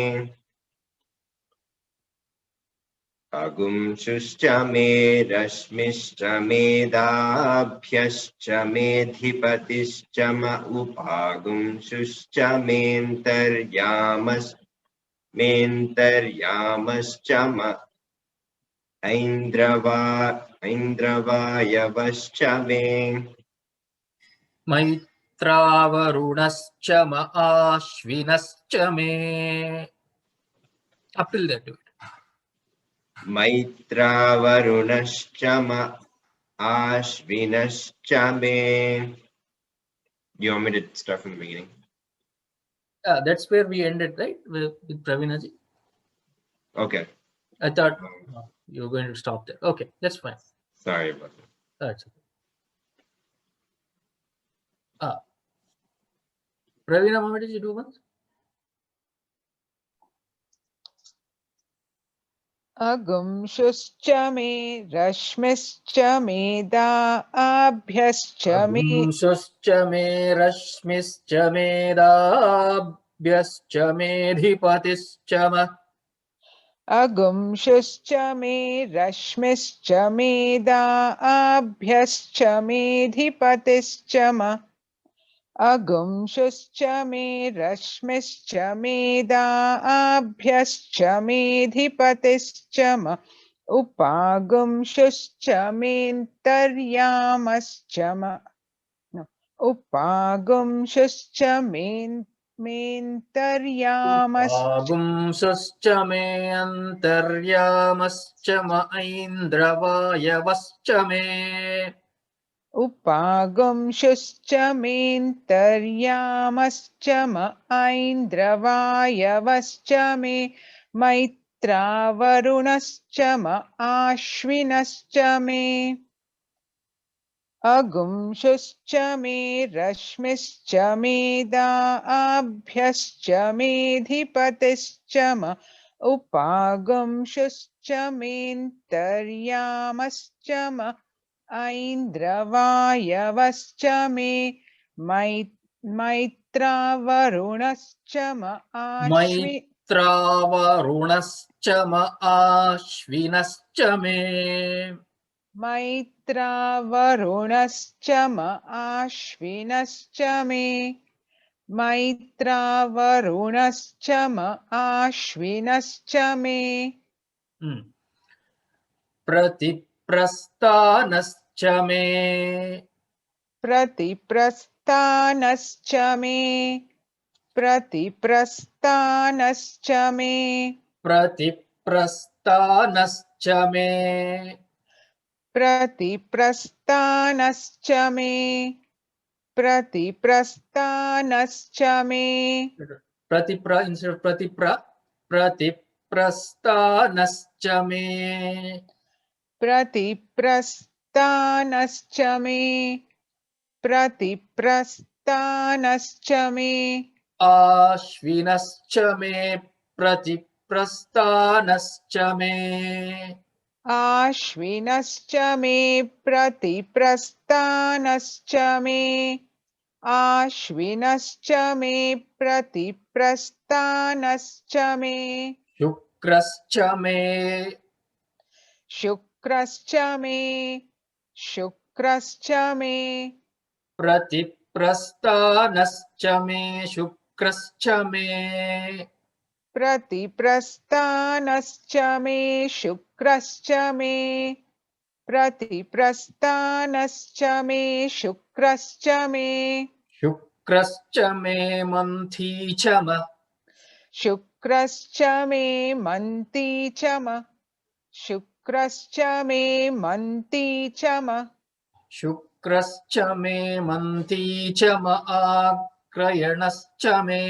S5: अगुंसुश्च मे रश्मिश्च मेधाभ्यश्च मेधिपतिश्च म उपागुंसुश्च मेऽन्तर्यामश्च म ऐन्द्रवायवश्च मे
S2: मैत्रावरुणश्च म आश्विनश्च मे. Up till that, do it.
S5: मैत्रावरुणश्च म आश्विनश्च मे. You want me to start from the beginning?
S2: That's where we ended, right? With Pravinaji.
S5: Okay.
S2: I thought you were going to stop there. Okay, that's fine.
S5: Sorry about that.
S2: That's okay. Pravina, what did you do once?
S3: अगुंशुश्च मे रश्मिश्च मेधाभ्यश्च मे
S2: अगुंसुश्च मे रश्मिश्च मेधाभ्यश्च मेधिपतिश्च म
S3: अगुंशुश्च मे रश्मिश्च मेधाभ्यश्च मेधिपतिश्च म अगुंशुश्च मे रश्मिश्च मेधाभ्यश्च मेधिपतिश्च म उपागुंशुश्च मेऽन्तर्यामश्च म उपागुंशुश्च मेऽन्तर्यामश्च
S2: आगुंसुश्च मे अन्तर्यामश्च म ऐन्द्रवायवश्च मे
S3: उपागुंशुश्च मेऽन्तर्यामश्च म ऐन्द्रवायवश्च मे मैत्रावरुणश्च म आश्विनश्च मे अगुंशुश्च मे रश्मिश्च मेधाभ्यश्च मेधिपतिश्च म उपागुंशुश्च मेऽन्तर्यामश्च म ऐन्द्रवायवश्च मे मैत्रावरुणश्च म
S2: मैत्रावरुणश्च म आश्विनश्च मे
S3: मैत्रावरुणश्च म आश्विनश्च मे मैत्रावरुणश्च म आश्विनश्च मे
S2: प्रतिप्रस्थानश्च मे
S3: प्रतिप्रस्थानश्च मे प्रतिप्रस्थानश्च मे
S2: प्रतिप्रस्थानश्च मे
S3: प्रतिप्रस्थानश्च मे प्रतिप्रस्थानश्च मे
S2: प्रतिप्र instead of प्रतिप्र प्रतिप्रस्थानश्च मे
S3: प्रतिप्रस्थानश्च मे प्रतिप्रस्थानश्च मे
S2: आश्विनश्च मे प्रतिप्रस्थानश्च मे
S3: आश्विनश्च मे प्रतिप्रस्थानश्च मे आश्विनश्च मे प्रतिप्रस्थानश्च मे
S2: शुक्रश्च मे
S3: शुक्रश्च मे शुक्रश्च मे
S2: प्रतिप्रस्थानश्च मे शुक्रश्च मे
S3: प्रतिप्रस्थानश्च मे शुक्रश्च मे प्रतिप्रस्थानश्च मे शुक्रश्च मे
S2: शुक्रश्च मे मन्थी च म
S3: शुक्रश्च मे मन्ती च म शुक्रश्च मे मन्ती च म
S2: शुक्रश्च मे मन्थी च म आग्रयणश्च मे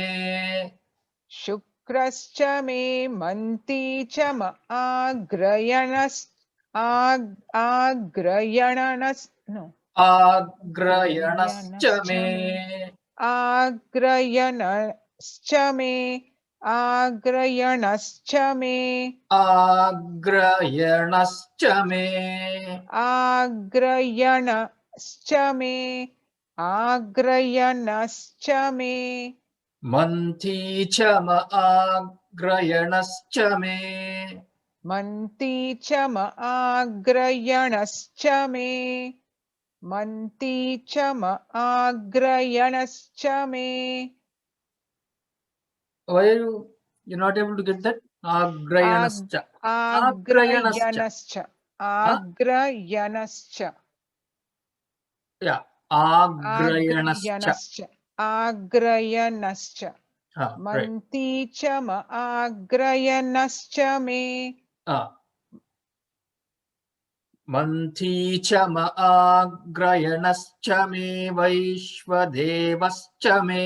S3: शुक्रश्च मे मन्ती च म आग्रयणस् no
S2: आग्रयणश्च मे
S3: आग्रयणश्च मे आग्रयणश्च मे
S2: आग्रयणश्च मे
S3: आग्रयणश्च मे आग्रयणश्च मे
S2: मन्थी च म आग्रयणश्च मे
S3: मन्ती च म आग्रयणश्च मे मन्ती च म आग्रयणश्च मे
S2: Why are you not able to get that? Agrayanascha. Agrayanascha.
S3: आग्रयणश्च
S2: Huh?
S3: आग्रयणश्च
S2: Yeah. Agrayanascha.
S3: आग्रयणश्च आग्रयणश्च
S2: Right.
S3: मन्ती च म आग्रयणश्च मे
S2: मन्थी च म आग्रयणश्च मे वैश्वदेवश्च मे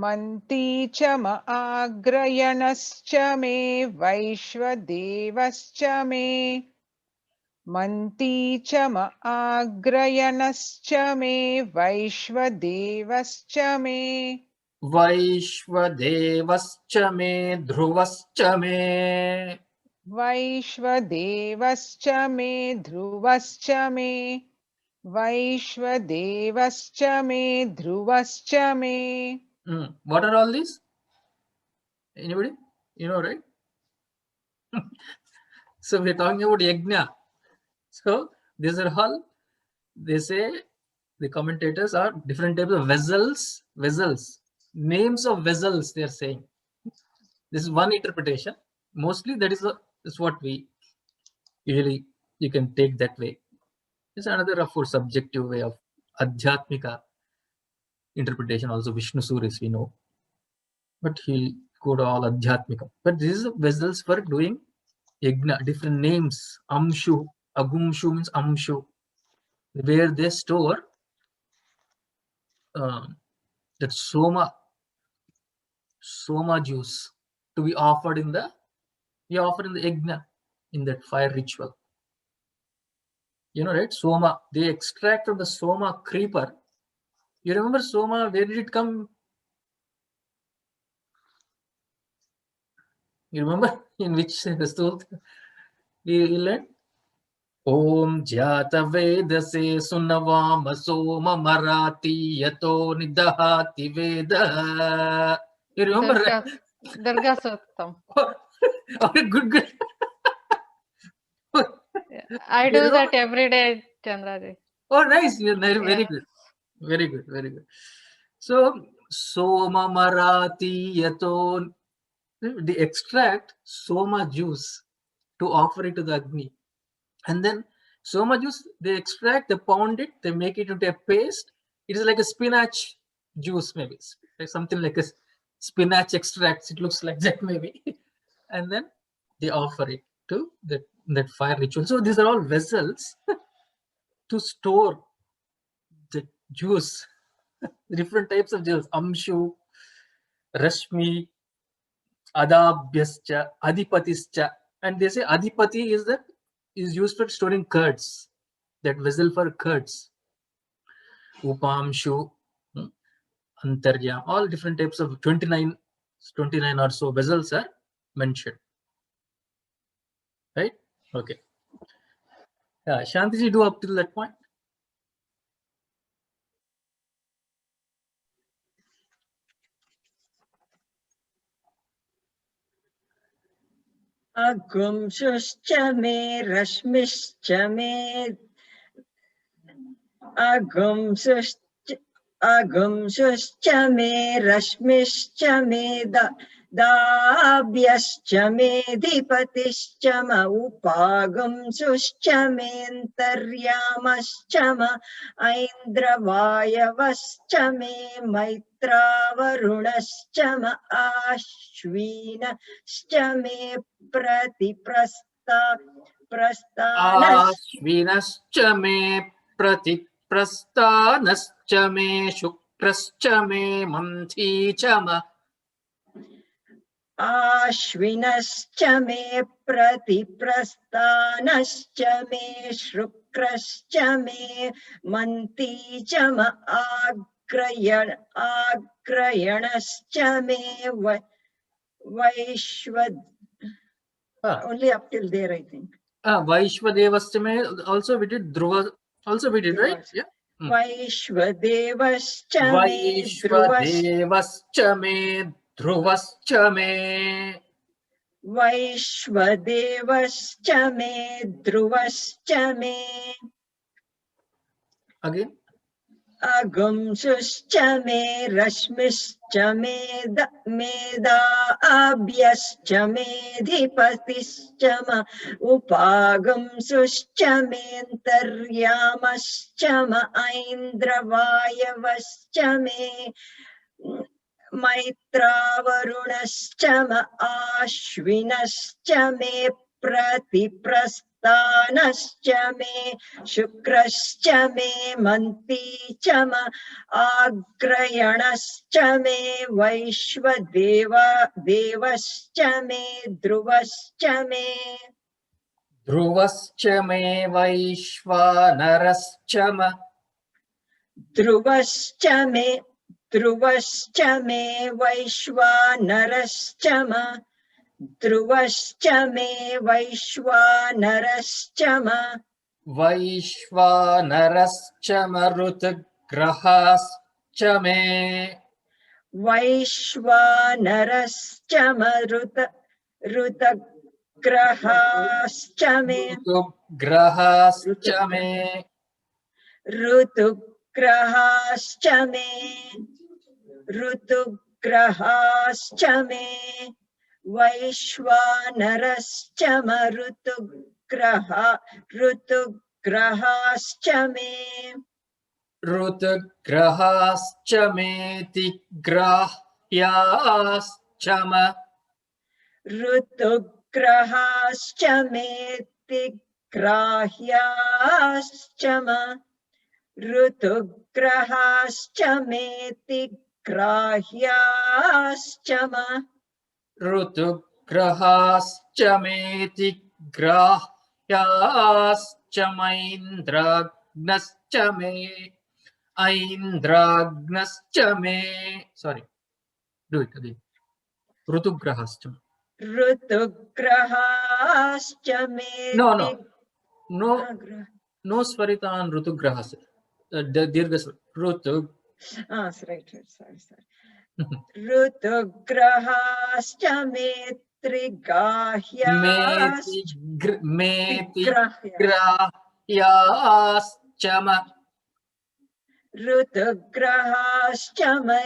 S3: मन्ती च म आग्रयणश्च मे वैश्वदेवश्च मे मन्ती च म आग्रयणश्च मे वैश्वदेवश्च मे
S2: वैश्वदेवश्च मे ध्रुवश्च मे
S3: वैश्वदेवश्च मे ध्रुवश्च मे वैश्वदेवश्च मे ध्रुवश्च मे
S2: What are all these? Anybody? You know, right? So we're talking about yajna. So these are all, they say, the commentators are different types of vessels, names of vessels they are saying. This is one interpretation. Mostly that is what we usually, you can take that way. It's another of course subjective way of adhyatmika interpretation, also Vishnu Suris we know. But he'll go to all adhyatmika. But this is vessels for doing yajna, different names. Amshu, Agumshu means Amshu, where they store that soma juice to be offered in the yajna, in that fire ritual. You know, right? Soma, they extract from the soma creeper. You remember soma, where did it come? You remember in which stool we learned? Om Jata Vedase Sunavam Soma Marati Yato Nidahati Veda. You remember, right?
S6: Durga Suktam.
S2: Okay, good.
S6: I
S2: You
S6: do
S2: remember?
S6: that every day, Chandraji.
S2: Oh, nice. You're very
S6: Yeah.
S2: good. Very good. So, Soma Marati Yato, they extract Soma juice to offer it to the Agni. And then so much juice, they extract, they pound it, they make it into a paste. It is like a spinach juice, maybe. Like something like a spinach extracts. It looks like that, maybe. And then they offer it to that fire ritual. So these are all vessels to store the juice. Different types of juice. Amshu, Rashmi, Adabhyascha, Adipatischa. And they say Adipati is used for storing curds. That vessel for curds. Upamshu, Antarya, all different types of 29 or so vessels are mentioned. Right? Okay. Yeah, Shantiji, do up till that point.
S8: Agumshuscha me rashmishcha me Agumshuscha me rashmishcha me dabhyascha me dhipatischa ma upagumshuscha me antaryamascha ma aindravayavascha me maitravarunascha ma ashvinascha me prasthanas
S2: Ashvinascha me prasthanascha me shukrascha me manticha ma.
S8: Ashvinascha me prasthanascha me shukrascha me manticha ma agrayanascha me vaishvad. Only up till there, I think.
S2: Vaishvadevascha me, also we did Dhruva, also we did, right? Yeah.
S8: Vaishvadevascha me
S2: Vaishvadevascha me Dhruvascha me.
S8: Vaishvadevascha me Dhruvascha me.
S2: Again.
S8: Agumshuscha me rashmishcha me dabhyascha me dhipatischa ma upagumshuscha me antaryamascha ma aindravayavascha me maitravarunascha ma ashvinascha me prasthanascha me shukrascha me manticha ma agrayanascha me vaishvadevascha me dhruvascha me.
S2: Dhruvascha me vaishvanarascha ma.
S8: Dhruvascha me vaishvanarascha ma. Dhruvascha me vaishvanarascha ma.
S2: Vaishvanarascha marutagrahascha me.
S8: Vaishvanarascha marutagrahascha me.
S2: Rutograhascha me.
S8: Rutograhascha me. Rutograhascha me. Vaishvanarascha rutograhascha me.
S2: Rutagrahascha me tigrahyascha ma.
S8: Rutograhascha me tigrahyascha ma. Rutograhascha me tigrahyascha ma.
S2: Rutograhascha me tigrahyascha maindragnascha me. Aindragnascha me. Sorry. Do it again. Rutograhascha.
S8: Rutograhascha me.
S2: No svarita on Rutugrahascha. Dirghas. Rutug.
S8: Right. Sorry. Rutograhascha me
S2: tigrahyascha ma.
S8: Rutograhascha me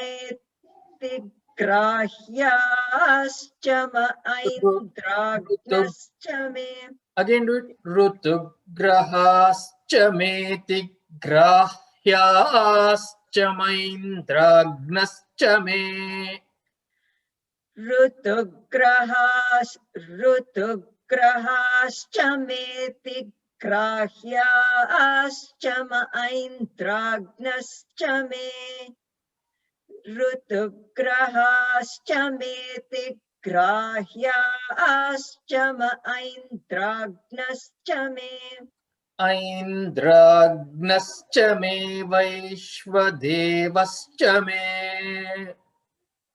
S8: tigrahyascha ma aindragnascha me.
S2: Again do it. Rutugrahascha meti grahyascha maindragnascha me.
S8: ऋतुग्रहाश्च मेति ग्राह्याश्च ऐन्द्राग्नश्च मे ऋतुग्रहाश्च मेति ग्राह्याश्च ऐन्द्राग्नश्च मे
S2: ऐन्द्राग्नश्च मे वैश्वदेवश्च मे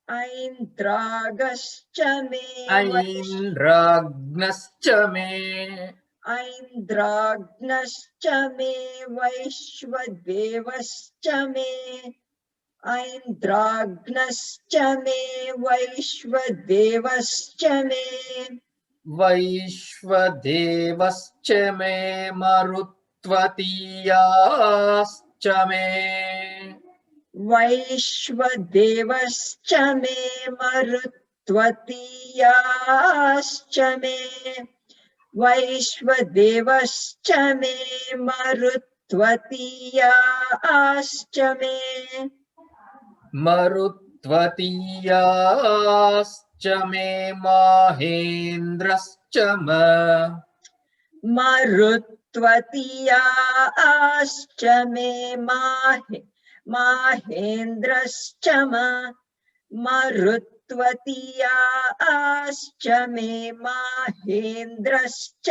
S8: ऐन्द्रागश्च मे
S2: ऐन्द्राग्नश्च मे
S8: ऐन्द्राग्नश्च मे वैश्वदेवश्च मे ऐन्द्राग्नश्च मे वैश्वदेवश्च मे
S2: वैश्वदेवश्च मे मरुत्वतीयाश्च मे
S8: वैश्वदेवश्च मे मरुत्वतीयाश्च मे वैश्वदेवश्च मे मरुत्वतीयाश्च मे
S2: मरुत्वतीयाश्च मे माहेन्द्रश्च मे
S8: मरुत्वतीयाश्च मे माहेन्द्रश्च मरुत्वतीयाश्च मे माहेन्द्रश्च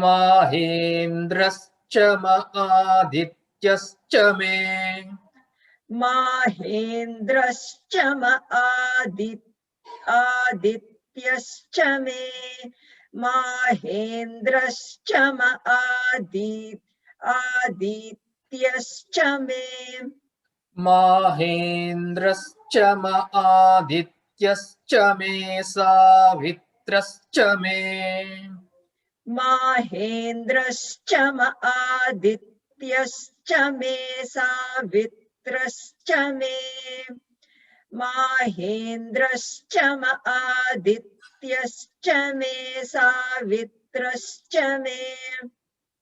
S2: माहेन्द्रश्च म आदित्यश्च मे
S8: माहेन्द्रश्च आदित्यश्च मे माहेन्द्रश्च आदित्यश्च मे
S2: माहेन्द्रश्च म आदित्यश्च मे सावित्रश्च मे
S8: माहेन्द्रश्च आदित्यश्च मे सावित्रश्च मे माहेन्द्रश्च आदित्यश्च मे सावित्रश्च मे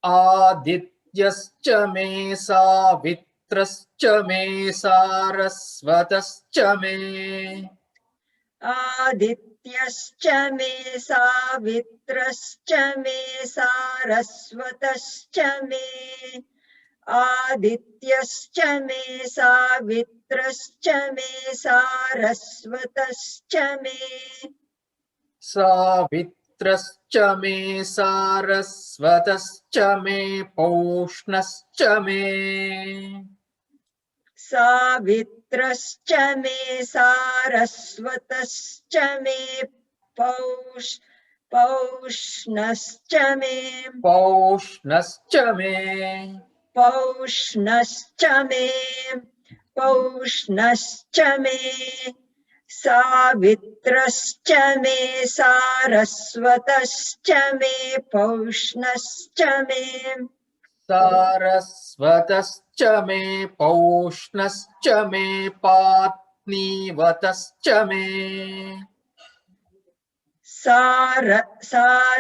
S2: आदित्यश्च मे सावित्रश्च मे सारस्वतश्च मे
S8: आदित्यश्च मे सावित्रश्च मे सारस्वतश्च मे आदित्यश्च मे सावित्रश्च मे सारस्वतश्च मे
S2: सावित्रश्च मे सारस्वतश्च मे पौष्णश्च मे
S8: सावित्रश्च मे सारस्वतश्च मे पौष्णश्च मे
S2: पौष्णश्च मे
S8: पौष्णश्च मे पौष्णश्च मे सावित्रश्च मे सारस्वतश्च मे पौष्णश्च मे
S2: सारस्वतश्च मे पौष्णश्च मे पात्नीवतश्च मे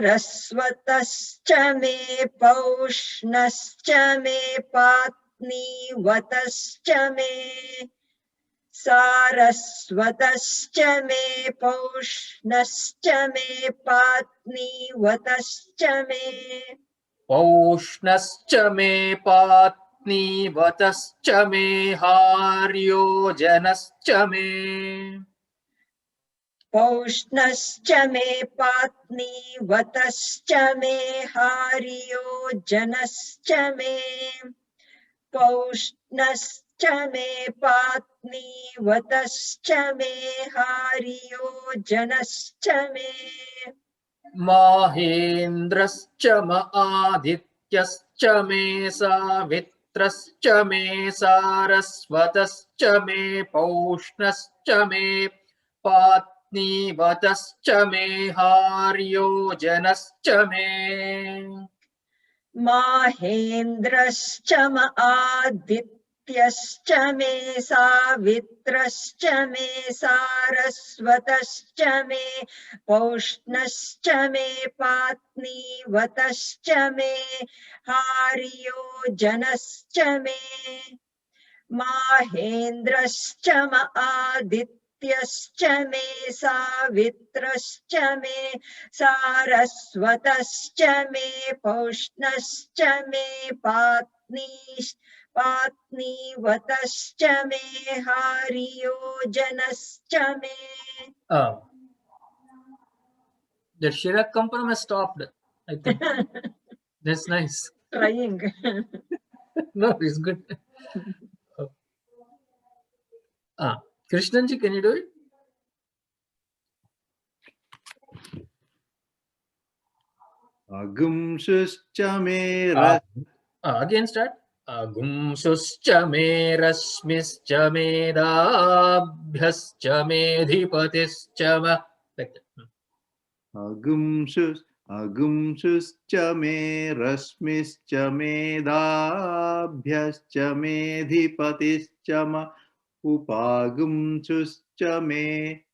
S8: सारस्वतश्च मे पौष्णश्च मे पात्नीवतश्च मे सारस्वतश्च मे पौष्णश्च मे पात्नीवतश्च मे
S2: पौष्णश्च मे पात्नीवतश्च मे हार्योजनश्च मे
S8: पौष्णश्च मे पात्नीवतश्च मे हार्योजनश्च मे पौष्णश्च मे पात्नीवतश्च मे हार्योजनश्च मे
S2: माहेन्द्रश्च म आदित्यश्च मे सावित्रश्च मे सारस्वतश्च मे पौष्णश्च मे पात्नीवतश्च मे हार्योजनश्च मे
S8: माहेन्द्रश्च आदित्यश्च मे सावित्रश्च मे सारस्वतश्च मे पौष्णश्च मे पात्नीवतश्च मे हार्योजनश्च मे माहेन्द्रश्च म आदित्यश्च मे सावित्रश्च मे सारस्वतश्च मे पौष्णश्च मे पात्नीवतश्च मे हार्योजनश्च मे.
S2: The Shirakampanam has stopped, I think. That's nice.
S8: Trying.
S2: No, it's good. Krishnanji, can you do it?
S7: Agumshuscha me
S2: Again start. Agumshuscha me rasmischa me dabhyascha me dhipatischa ma. Like that.
S7: Agumshuscha me rasmischa me dabhyascha me dhipatischa ma upagumshuscha me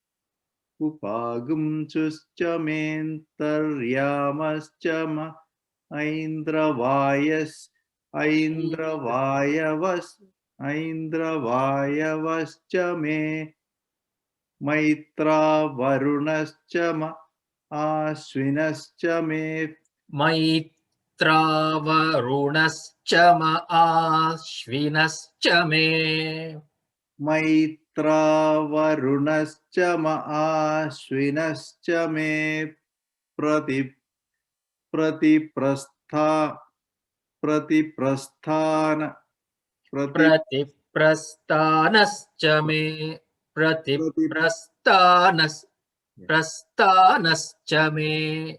S7: mentaryamascha ma Aindravayavascha me Maitravarunascha ma Ashwinascha me
S2: Maitravarunascha ma Ashwinascha me
S7: Maitravarunascha ma Ashwinascha me
S2: Pratiprasthanascha me Prasthanascha me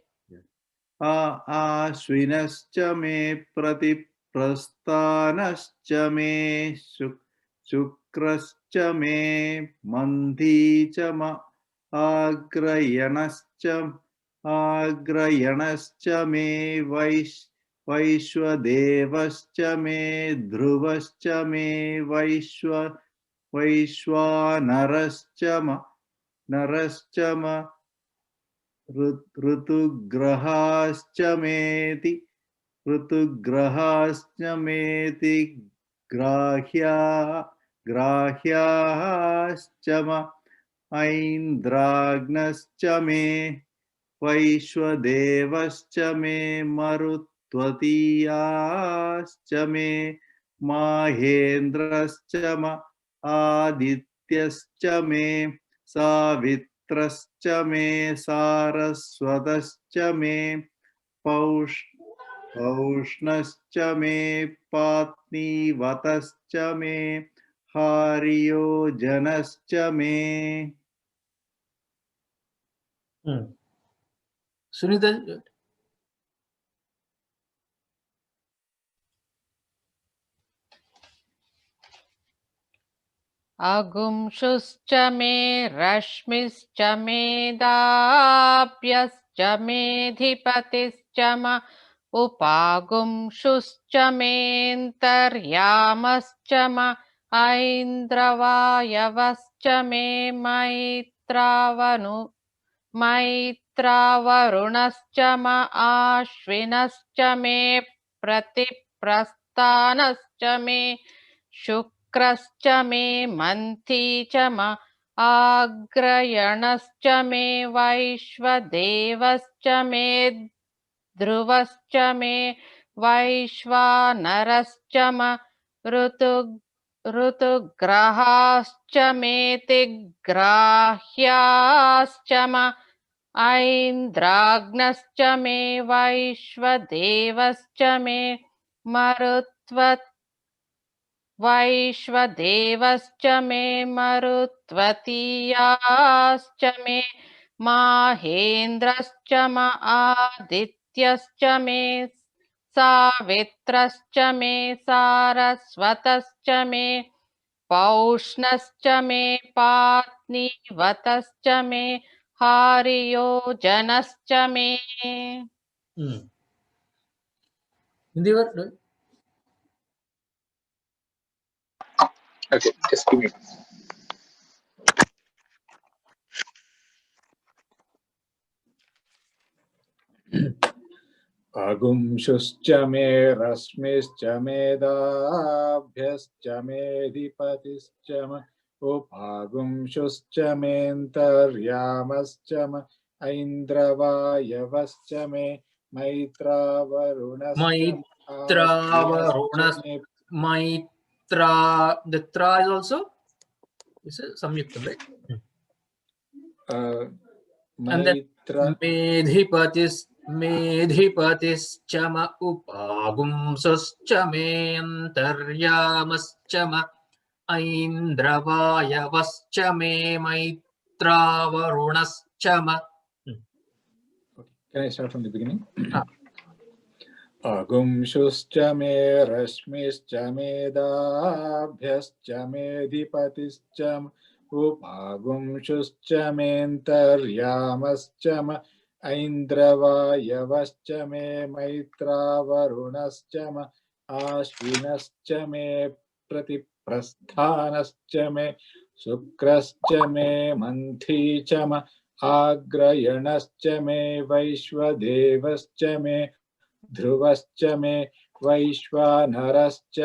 S7: Ashwinascha me Pratiprasthanascha me Shukrascha me Mandhicha ma Agrayanascha me Vaishwadevascha me Dhruvascha me Vaishwanarascha ma Rutugrahascha meti grahyascha ma Aindragnascha me Vaishwadevascha me Marutvatiyascha me Mahendrascha ma Adityascha me Savitrascha me Saraswatascha me Paushnascha me Patnivatascha me Haryojanascha me.
S2: Sunita.
S6: Agumshuscha me rashmischa me dabhyascha me dhipatischa ma upagumshuscha me antaryamascha ma Aindravayavascha me Maitravarunascha ma Ashwinascha me Pratiprasthanascha me Shukrascha me Manticha ma Agrayanascha me Vaishwadevascha me Dhruvascha me Vaishwanarascha ma Rutugrahascha me tigrahyascha ma Aindragnascha me Vaishwadevascha me Vaishwadevascha me Marutvatiyascha me Mahendrascha ma Adityascha me Savitrascha me Saraswatascha me Paushnascha me Patnivatascha me Haryojanascha me.
S2: Hindi word.
S9: Okay, just give me.
S1: अगुंशुश्च मे रश्मिश्च मेधाभ्यश्च मेधिपतिश्च म उपागुंशुश्च मेऽन्तर्यामश्च म ऐन्द्रवायवश्च मे मैत्रावरुणश्च
S2: Maitravarunas. Maitra. The tra is also. This is samyuktam, right? And then Medhipatis chama upagumsascha me antaryamascha ma Aindravayavascha me Maitravarunascha ma.
S1: Can I start from the beginning? Agumshuscha me rashmischa medabhyascha medhipatischa upagumshuscha mentaryamascha ma Aindravayavascha me maitravarunascha ma ashvinascha me pratiprasthanascha me sukrascha me manthi cha ma agrayanascha me vaishvadevascha me ध्रुवश्च मे वैश्वानरश्च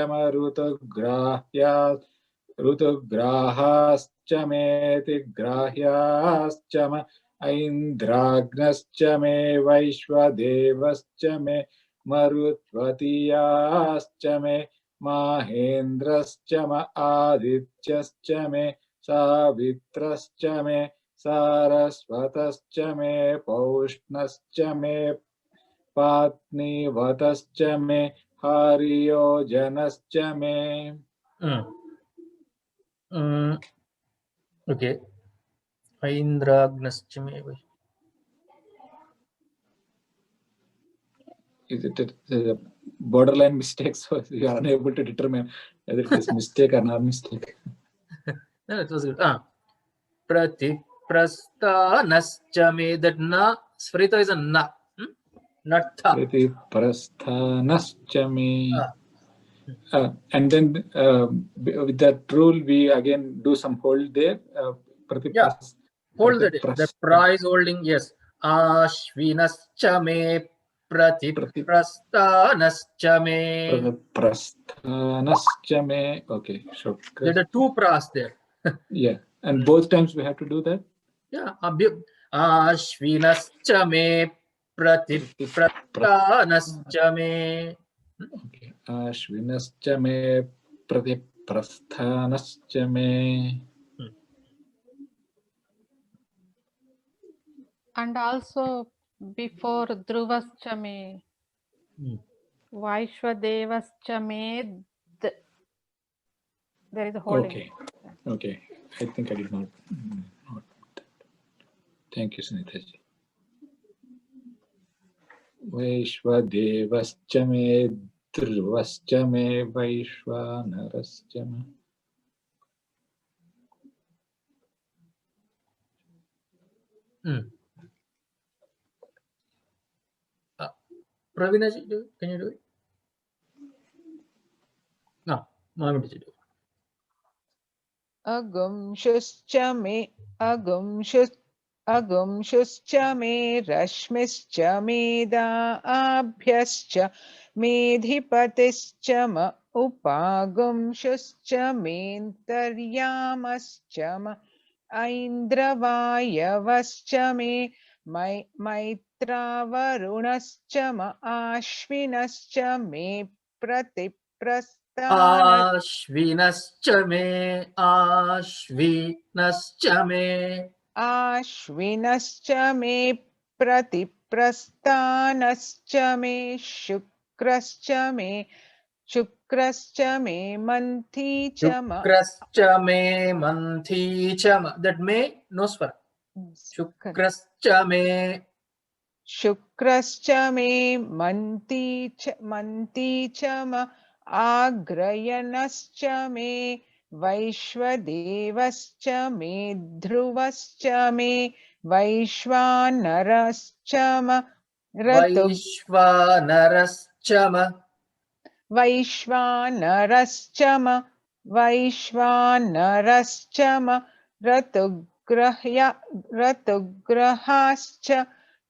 S1: ऋतुग्राहाश्च मेतिग्राह्याश्च म ऐन्द्राग्नश्च मे वैश्वदेवश्च मे मरुत्वतीयाश्च मे माहेन्द्रश्च म आदित्यश्च मे सावित्रश्च मे सारस्वतश्च मे पौष्णश्च मे पात्नीवतश्च मे हरियोजनश्च मे.
S2: Okay. Aindragnascha me.
S1: Is it a borderline mistake? So you are unable to determine whether it is mistake or not mistake.
S2: No, it was good. Pratiprasthanascha me. That na Svrita is a na. Not tha.
S1: Pratiprasthanascha me. And then with that rule, we again do some hold there.
S2: Yeah, hold that. The prize holding, yes. Ashvinascha me pratiprasthanascha me.
S1: Prasthanascha me. Okay, sure.
S2: There are two pras there.
S1: Yeah, and both times we have to do that.
S2: Yeah, Ashvinascha me pratiprasthanascha me.
S1: Okay, Ashvinascha me pratiprasthanascha me.
S6: And also before Dhruvascha me, Vaishvadevascha me, there is a holding.
S1: Okay, okay. I think I did not. Thank you, Sunitaji. Vaishvadevascha me Dhruvascha me Vaishvanarascha me.
S2: Pravina, can you do it? No, Mami, did you do it?
S3: Agumshuscha me rashmischa medabhyascha medhipatischa ma upagumshuscha mentaryamascha ma aindravayavascha me maitravarunascha ma ashvinascha me
S2: Ashvinascha me, Ashvinascha me.
S3: Ashvinascha me pratiprasthanascha me shukrascha me manthi cha ma.
S2: Shukrascha me manthi cha ma. That may no swara. Shukrascha me
S3: manthi cha ma agrayanascha me vaishvadevascha me dhruvascha me vaishvanarascha ma
S2: Vaishvanarascha ma.
S3: Vaishvanarascha ma वैश्वानरश्चम ऋतुग्रहाश्च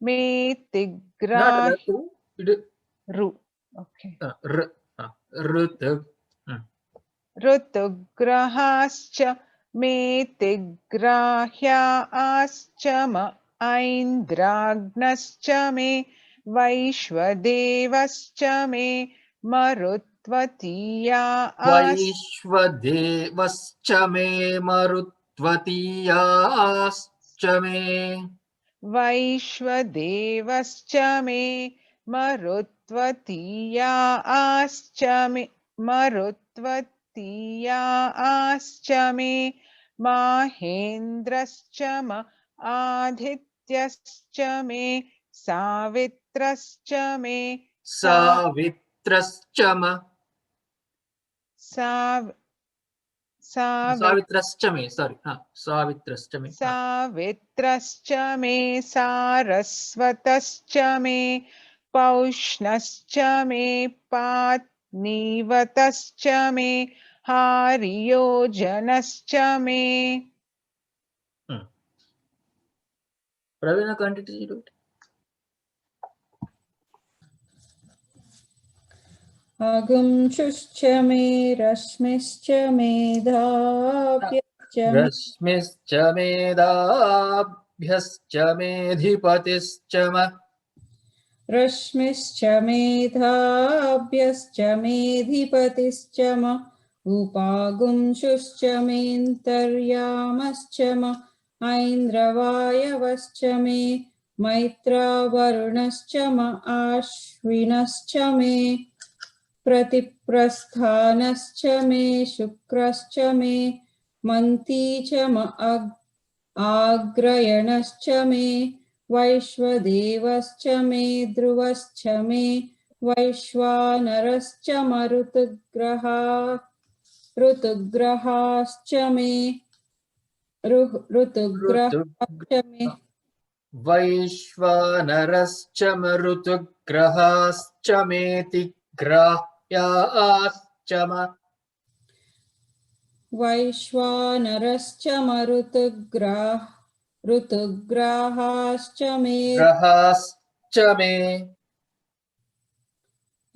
S3: may
S2: Not
S3: तिग्राहि
S2: ratu. It
S3: ru. Okay.
S2: Rutug.
S3: ऋतुग्रहाश्च मे तिग्राह्याश्च म ऐन्द्राग्नश्च मे वैश्वदेवश्च मे
S2: Vaishvadevascha me marutvatiyascha me.
S3: वैश्वदेवश्च मे मरुत्वतीयाश्च मे माहेन्द्रश्च म आदित्यश्च मे सावित्रश्च मे
S2: Savitrascha ma. Savitrascha me. Sorry. Savitrascha me.
S3: सावित्रश्च may सारस्वतश्च may पौष्णश्च may पात्नीवतश्च may हार्योजनश्च may.
S2: Pravina, continue to do it.
S4: अगुंशुश्च मे रश्मिश्च मेधाव्यश्च मे
S2: रश्मिश्च मेधाभ्यश्च मेधिपतिश्च म.
S4: रश्मिश्च मेधाभ्यश्च मेधिपतिश्च म उपागुंशुश्च मेऽन्तर्यामश्च म ऐन्द्रवायवश्च मे मैत्रावरुणश्च म आश्विनश्च मे प्रतिप्रस्थानश्च मे शुक्रश्च मे मन्ती च म आग्रयणश्च मे वैश्वदेवश्च मे ध्रुवश्च मे वैश्वानरश्च म ऋतुग्रहाश्च मे
S2: वैश्वानरश्च मरुतुग्रहाश्च मेतिग्राह्याश्च म.
S4: वैश्वानरश्च ऋतुग्राहाश्च मे
S2: ग्रहाश्च मे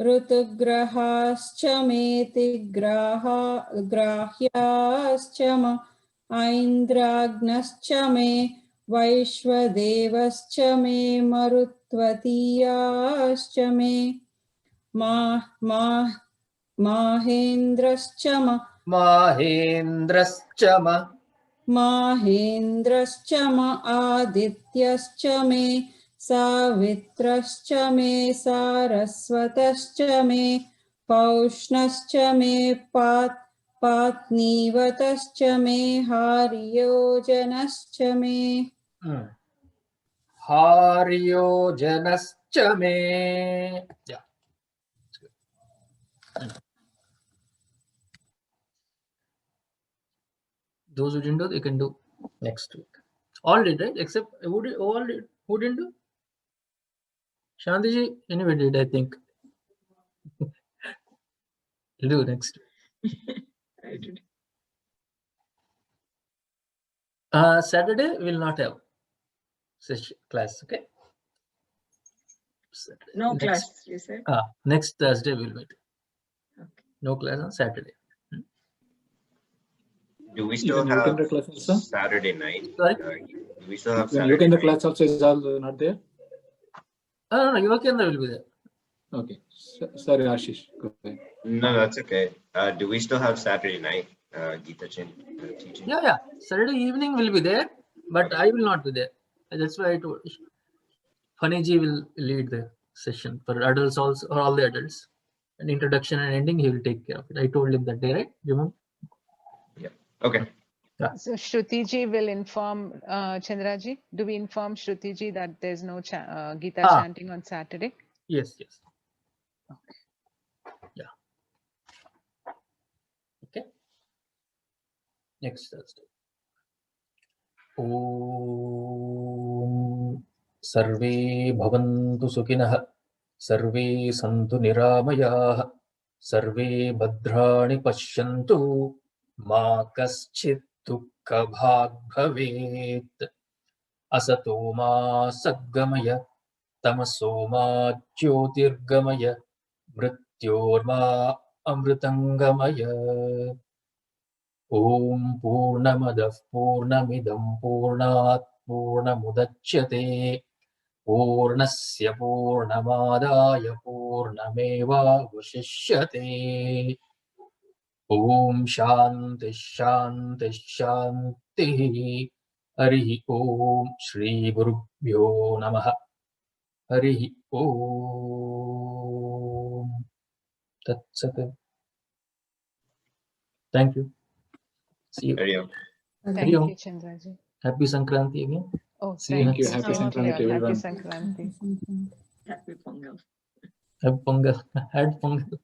S4: ऋतुग्रहाश्च मेतिग्राह्याश्च म ऐन्द्राग्नश्च मे वैश्वदेवश्च मे मरुत्वतीयाश्च मे माहेन्द्रश्च म
S2: माहेन्द्रश्च म.
S4: माहेन्द्रश्च म आदित्यश्च मे सावित्रश्च मे सारस्वतश्च मे पौष्णश्च मे पात्नीवतश्च मे हार्योजनश्च मे.
S2: हार्योजनश्च मे. Yeah. Those who didn't do, they can do next week. All did, right? Except who did? All did. Who didn't do? Shanti, anyway did, I think. You'll do next week.
S8: I did.
S2: Saturday will not have session class. Okay. Saturday.
S8: No class, you said?
S2: Next Thursday we'll meet.
S8: Okay.
S2: No class on Saturday.
S5: Do we still
S1: Even
S5: have
S1: weekend class also?
S5: Saturday night?
S2: Sorry?
S5: Do we still have
S1: When
S5: Saturday
S1: weekend
S5: night?
S1: class also is all not there?
S2: No, Yuvakendra will be there.
S1: Okay. Sorry, Ashish. Go ahead.
S5: No, that's okay. Do we still have Saturday night Gita Chin teaching?
S2: Yeah. Saturday evening will be there, but I will not be there. That's why I told Faniji will lead the session for adults also, or all the adults. An introduction and ending, he will take care of it. I told him that day, right? You remember?
S5: Yeah. Okay.
S2: Yeah.
S3: So Shrutiji will inform Chandraji. Do we inform Shrutiji that there's no Gita chanting on Saturday?
S2: Yes.
S3: Okay.
S2: Yeah. Okay. Next Thursday. Om Sarve Bhavantu Sukhinah Sarve Santu Niramayah Sarve Bhadrani Pashyantu मा कश्चित् दुःखभाग् भवेत्। असतो मा सद्गमय तमसो मा ज्योतिर्गमय मृत्योर्मा अमृतंगमय। ॐ पूर्णमदः पूर्णमिदं पूर्णात् पूर्णमुदच्यते पूर्णस्य पूर्णमादाय पूर्णमेवावशिष्यते। ॐ शान्ति शान्ति शान्तिः। हरिः ॐ श्री गुरुभ्यो नमः। हरिः ॐ तत्सत्। Thank you. See you.
S5: Hare Om.
S3: Thank
S2: Hariom.
S3: you, Chandraji.
S2: Happy Sankranti again.
S3: Oh,
S2: See you
S3: thank
S1: Thank you.
S3: you
S1: Happy
S3: so much.
S1: Sankranti,
S3: Happy
S1: everyone.
S3: Sankranti.
S8: Happy Pongal.
S2: Happy Pongal. Had Pongal.